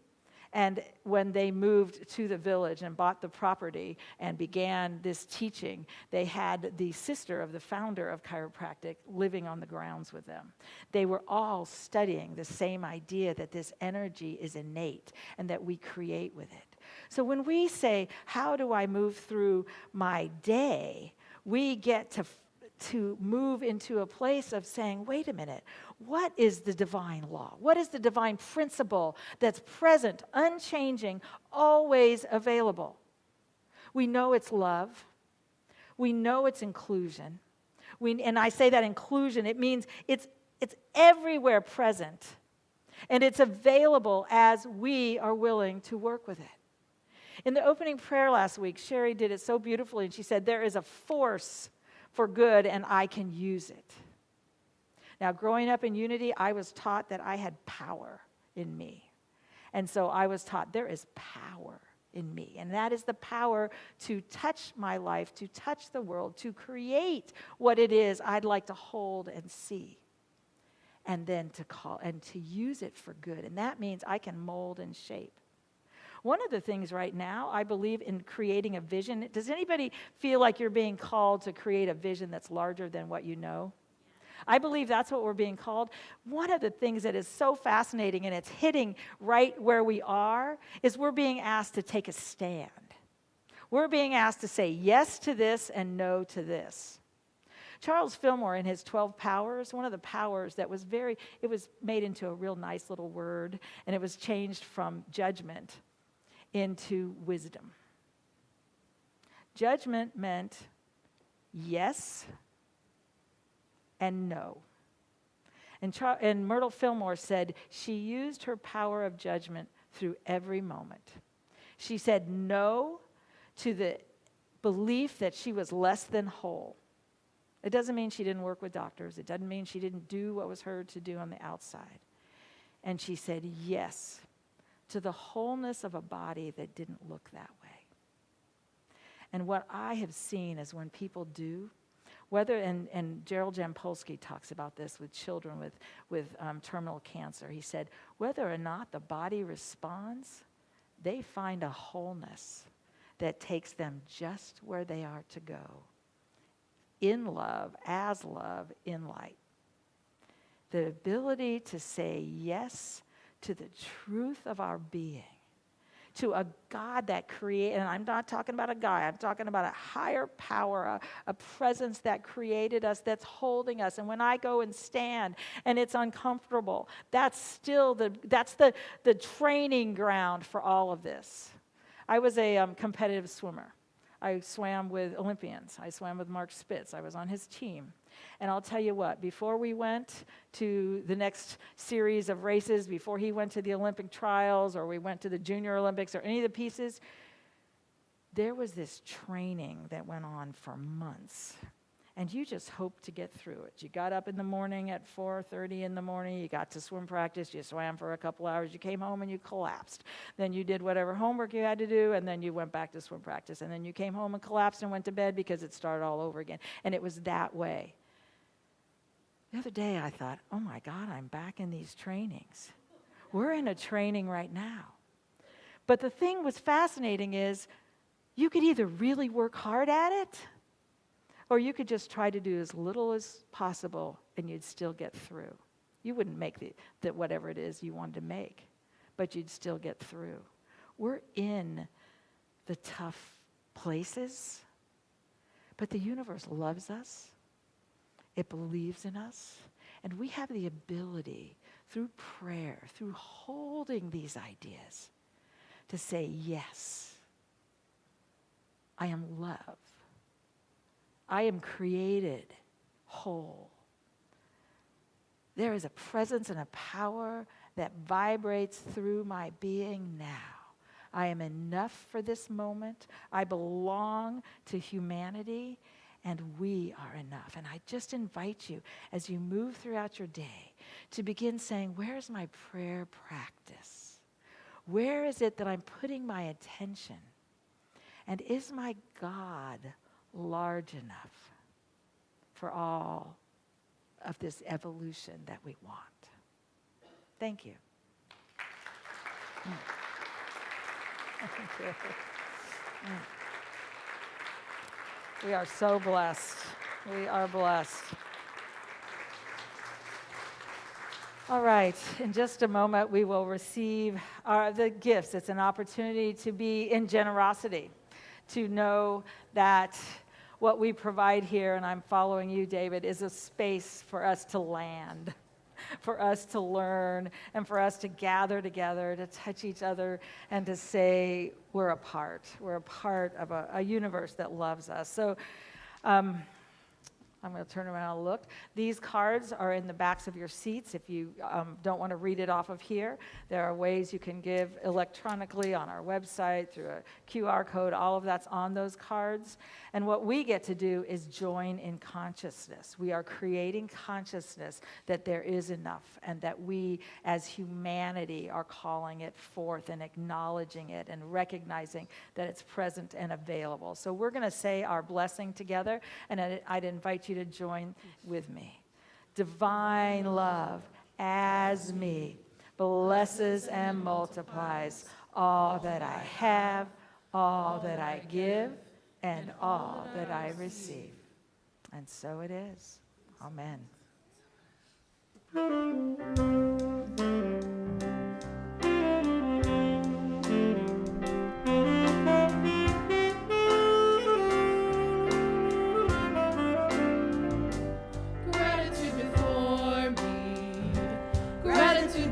And when they moved to the village and bought the property and began this teaching, they had the sister of the founder of chiropractic living on the grounds with them. They were all studying the same idea that this energy is innate and that we create with it. So when we say, how do I move through my day, we get to move into a place of saying, wait a minute, what is the divine law? What is the divine principle that's present, unchanging, always available? We know it's love. We know it's inclusion. And I say that inclusion, it means it's everywhere present. And it's available as we are willing to work with it. In the opening prayer last week, Sherry did it so beautifully, and she said, there is a force for good, and I can use it. Now, growing up in Unity, I was taught that I had power in me. And so I was taught there is power in me, and that is the power to touch my life, to touch the world, to create what it is I'd like to hold and see, and then to call and to use it for good. And that means I can mold and shape. One of the things right now, I believe in creating a vision. Does anybody feel like you're being called to create a vision that's larger than what you know? I believe that's what we're being called. One of the things that is so fascinating, and it's hitting right where we are, is we're being asked to take a stand. We're being asked to say yes to this and no to this. Charles Fillmore, in his 12 powers, one of the powers that was it was made into a real nice little word, and it was changed from judgment into wisdom. Judgment meant yes and no. And Myrtle Fillmore said she used her power of judgment through every moment. She said no to the belief that she was less than whole. It doesn't mean she didn't work with doctors. It doesn't mean she didn't do what was her to do on the outside. And she said yes to the wholeness of a body that didn't look that way. And what I have seen is when people do, and Gerald Jampolsky talks about this with children with terminal cancer. He said, whether or not the body responds, they find a wholeness that takes them just where they are to go. In love, as love, in light. The ability to say yes to the truth of our being, to a God that created, and I'm not talking about a guy, I'm talking about a higher power, a presence that created us, that's holding us. And when I go and stand and it's uncomfortable, that's still the training ground for all of this. I was a competitive swimmer. I swam with Olympians. I swam with Mark Spitz. I was on his team. And I'll tell you what, before we went to the next series of races, before he went to the Olympic trials or we went to the Junior Olympics or any of the pieces, there was this training that went on for months. And you just hoped to get through it. You got up in the morning at 4:30 in the morning. You got to swim practice. You swam for a couple hours. You came home and you collapsed. Then you did whatever homework you had to do, and then you went back to swim practice. And then you came home and collapsed and went to bed because it started all over again. And it was that way. The other day I thought, oh my God, I'm back in these trainings. We're in a training right now. But the thing was fascinating is you could either really work hard at it, or you could just try to do as little as possible and you'd still get through. You wouldn't make the whatever it is you wanted to make, but you'd still get through. We're in the tough places, but the universe loves us. It believes in us. And we have the ability through prayer, through holding these ideas, to say, yes, I am love. I am created whole. There is a presence and a power that vibrates through my being now. I am enough for this moment. I belong to humanity, and we are enough. And I just invite you, as you move throughout your day, to begin saying, where's my prayer practice? Where is it that I'm putting my attention? And is my God large enough for all of this evolution that we want? Thank you. We are so blessed. We are blessed. All right, in just a moment we will receive the gifts. It's an opportunity to be in generosity, to know that what we provide here, and I'm following you, David, is a space for us to land, for us to learn, and for us to gather together, to touch each other, and to say we're a part. We're a part of a universe that loves us. So I'm going to turn around and look. These cards are in the backs of your seats. If you don't want to read it off of here, there are ways you can give electronically on our website through a QR code. All of that's on those cards. And what we get to do is join in consciousness. We are creating consciousness that there is enough, and that we as humanity are calling it forth and acknowledging it and recognizing that it's present and available. So we're going to say our blessing together, and I'd invite you to join with me. Divine love as me blesses and multiplies all that I have, all that I give, and all that I receive. And so it is. Amen.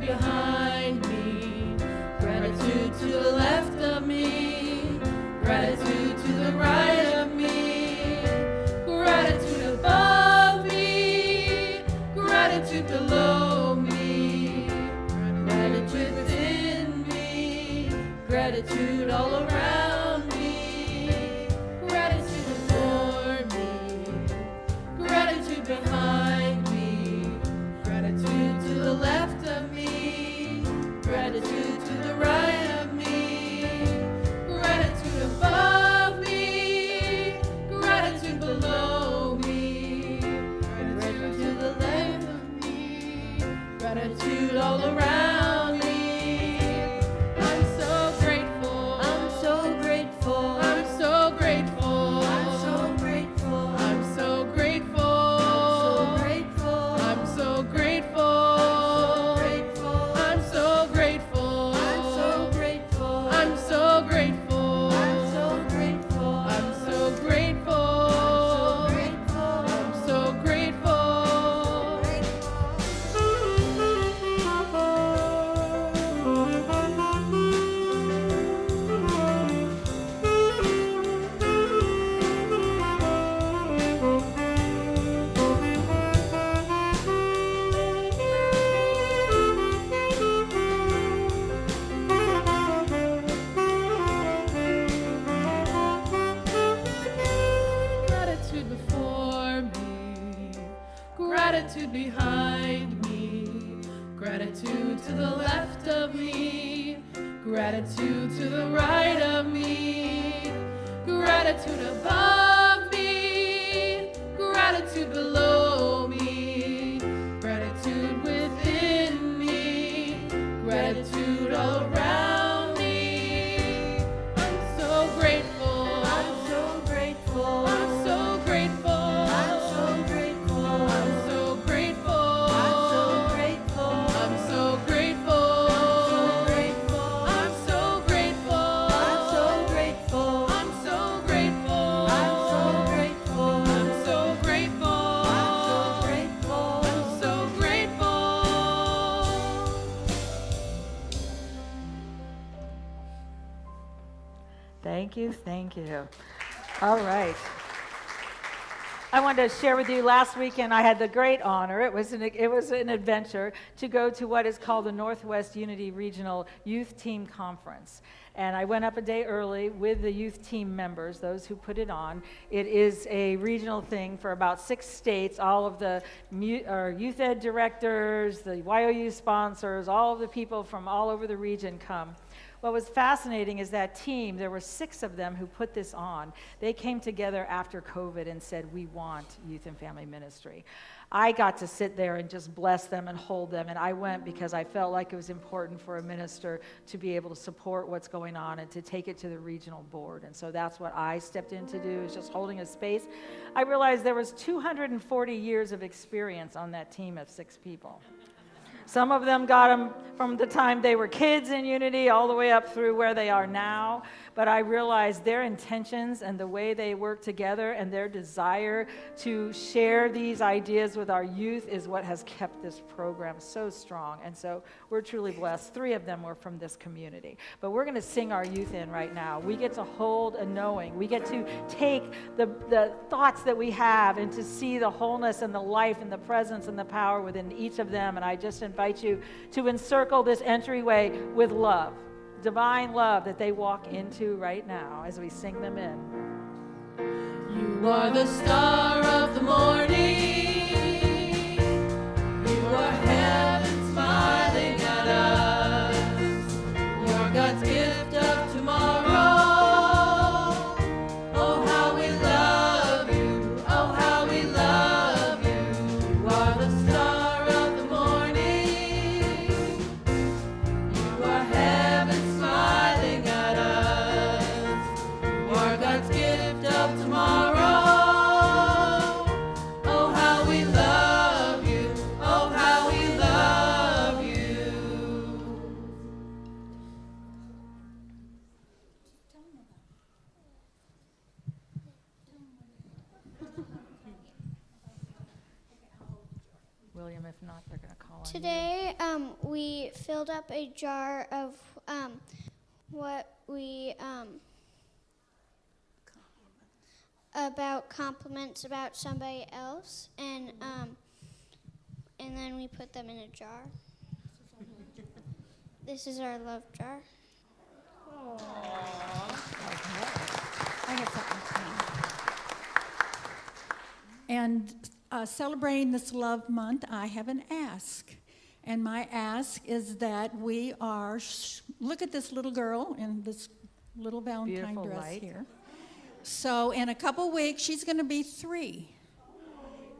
Gratitude behind me, gratitude to the left of me, gratitude to the right of me, gratitude above me, gratitude below me, gratitude within me, gratitude all around me, gratitude before me, gratitude behind me, gratitude to the left of me, gratitude to the right of me, gratitude above me, gratitude below me, gratitude to the left of me, gratitude all around me. I'm so grateful. I'm so grateful. I'm so grateful. I'm so grateful. I'm so grateful. I'm so grateful. I'm so grateful. I'm so grateful. I'm so grateful. I'm so grateful. I'm so grateful. I'm so grateful. Gratitude before me, gratitude behind me, gratitude to the left of me, gratitude to the right of me, gratitude above me, gratitude below me, gratitude within me, gratitude all around me. I'm so grateful. I'm so grateful. I'm so grateful. I'm so grateful. I'm so grateful. I'm so grateful. I'm so grateful. I'm so grateful. I'm so grateful. I'm so grateful. I'm so grateful. I'm so grateful. I'm so grateful. Thank you, thank you. All right. I wanted to share with you last weekend I had the great honor, it was an adventure, to go to what is called the Northwest Unity Regional Youth Team Conference. And I went up a day early with the youth team members, those who put it on. It is a regional thing for about 6 states. All of the youth ed directors, the YOU sponsors, all of the people from all over the region come. What was fascinating is that team, there were 6 of them who put this on. They came together after COVID and said, we want youth and family ministry. I got to sit there and just bless them and hold them, and I went because I felt like it was important for a minister to be able to support what's going on and to take it to the regional board. And so that's what I stepped in to do, is just holding a space. I realized there was 240 years of experience on that team of 6 people. Some of them got them from the time they were kids in Unity all the way up through where they are now. But I realized their intentions and the way they work together and their desire to share these ideas with our youth is what has kept this program so strong. And so we're truly blessed. 3 of them were from this community. But we're going to sing our youth in right now. We get to hold a knowing. We get to take the thoughts that we have and to see the wholeness and the life and the presence and the power within each of them. And I just invite you to encircle this entryway with love, divine love that they walk into right now as we sing them in. You are the star of the morning. You are heaven smiling at us. You're God's gift of tomorrow. Oh, how we love you. Oh, how we love you. You are the star of the morning. You are heaven smiling at us. You are God's gift of tomorrow. Oh, how If not, they're going to call on you. Today, we filled up a jar of what we about compliments about somebody else, and then we put them in a jar. This is our love jar. I have something to say. And celebrating this Love Month, I have an ask. And my ask is that we are, look at this little girl in this little Valentine Beautiful dress light. here. So in a couple weeks, she's going to be 3.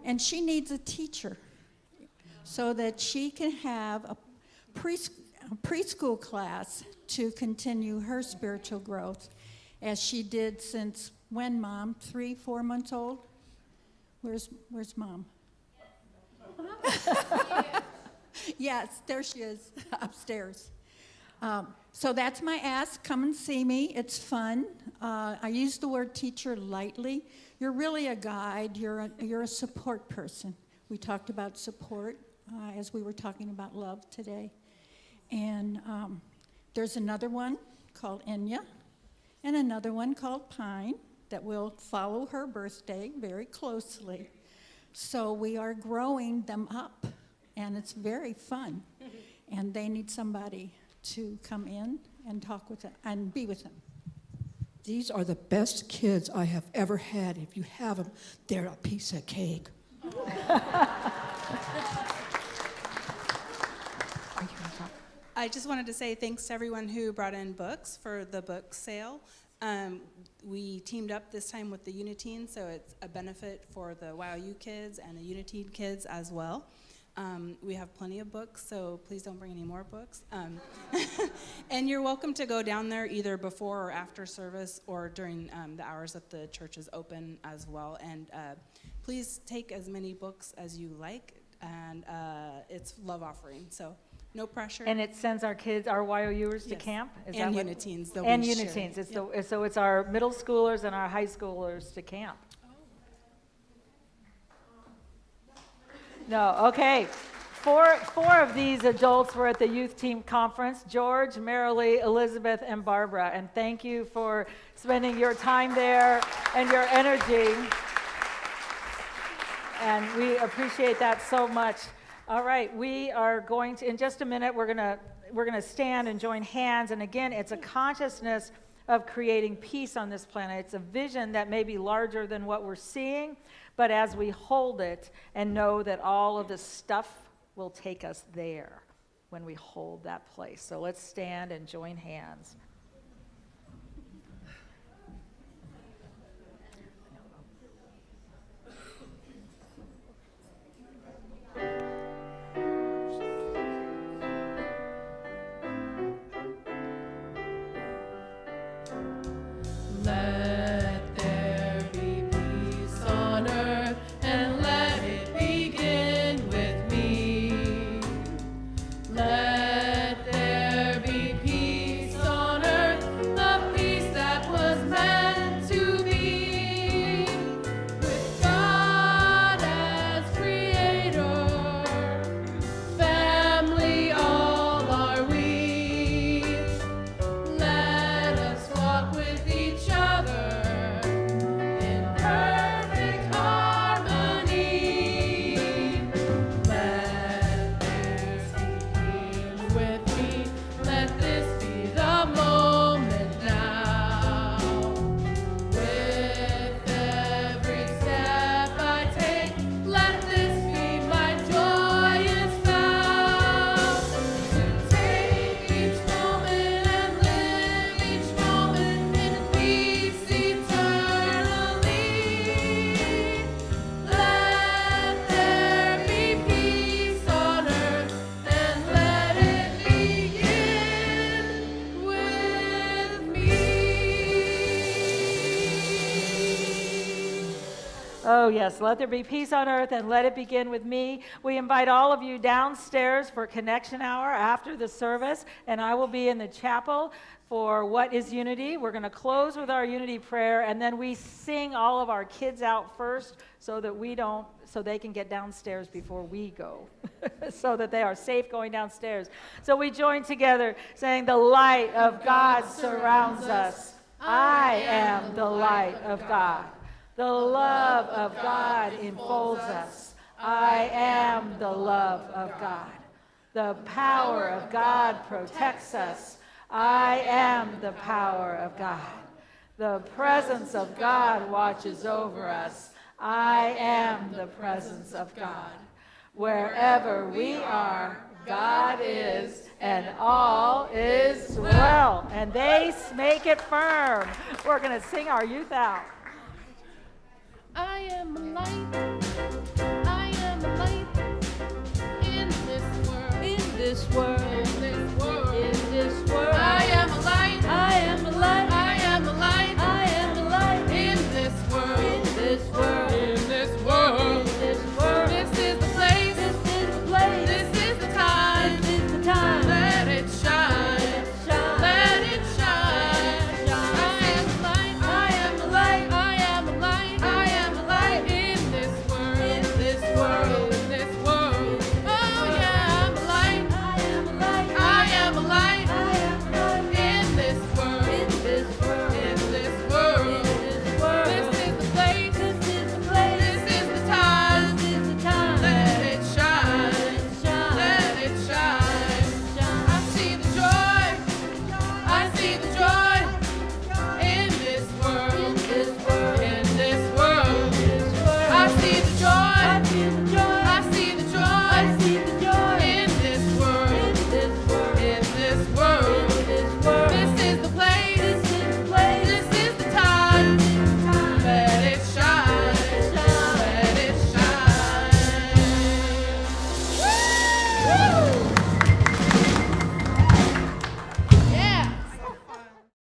And she needs a teacher so that she can have a preschool class to continue her spiritual growth as she did since when, Mom? 3, 4 months old? Where's Mom? Yes, there she is, upstairs. So that's my ask. Come and see me. It's fun. I use the word teacher lightly. You're really a guide. You're a support person. We talked about support as we were talking about love today. And there's another one called Enya and another one called Pine that will follow her birthday very closely. So we are growing them up, and it's very fun. And they need somebody to come in and talk with them and be with them. These are the best kids I have ever had. If you have them, they're a piece of cake. I just wanted to say thanks to everyone who brought in books for the book sale. We teamed up this time with the Uniteens, so it's a benefit for the YOU kids and the Uniteen kids as well. We have plenty of books, so please don't bring any more books. And you're welcome to go down there either before or after service or during the hours that the church is open as well. And please take as many books as you like, and it's love offering, so no pressure. And it sends our kids, our YOUers to Yes. camp? Is And that what- Uniteens. they'll And be sharing. Uniteens. It's Yep. so it's our middle schoolers and our high schoolers to camp. No, okay. Four of these adults were at the youth team conference: George, Marilee, Elizabeth, and Barbara. And thank you for spending your time there and your energy. And we appreciate that so much. All right, we are going to, in just a minute, we're gonna stand and join hands. And again, it's a consciousness of creating peace on this planet. It's a vision that may be larger than what we're seeing, but as we hold it and know that all of this stuff will take us there when we hold that place. So let's stand and join hands. Let there be peace on earth, and let it begin with me. Let there be peace on earth, the peace that was meant to be. With God as creator, family all are we. Let us walk with each other in perfect harmony. Let there be Oh, yes, let there be peace on earth and let it begin with me. We invite all of you downstairs for connection hour after the service, and I will be in the chapel for What is Unity. We're going to close with our unity prayer, and then we sing all of our kids out first so they can get downstairs before we go, so that they are safe going downstairs. So we join together saying, the light of God surrounds us. I am the light of God. The love of God enfolds us. I am the love of God. The power of God protects us. I am the power of God. The presence of God watches over us. I am the presence of God. Wherever we are, God is, and all is well. And they make it firm. We're going to sing our youth out. I am a light. I am a light in this world. In this world.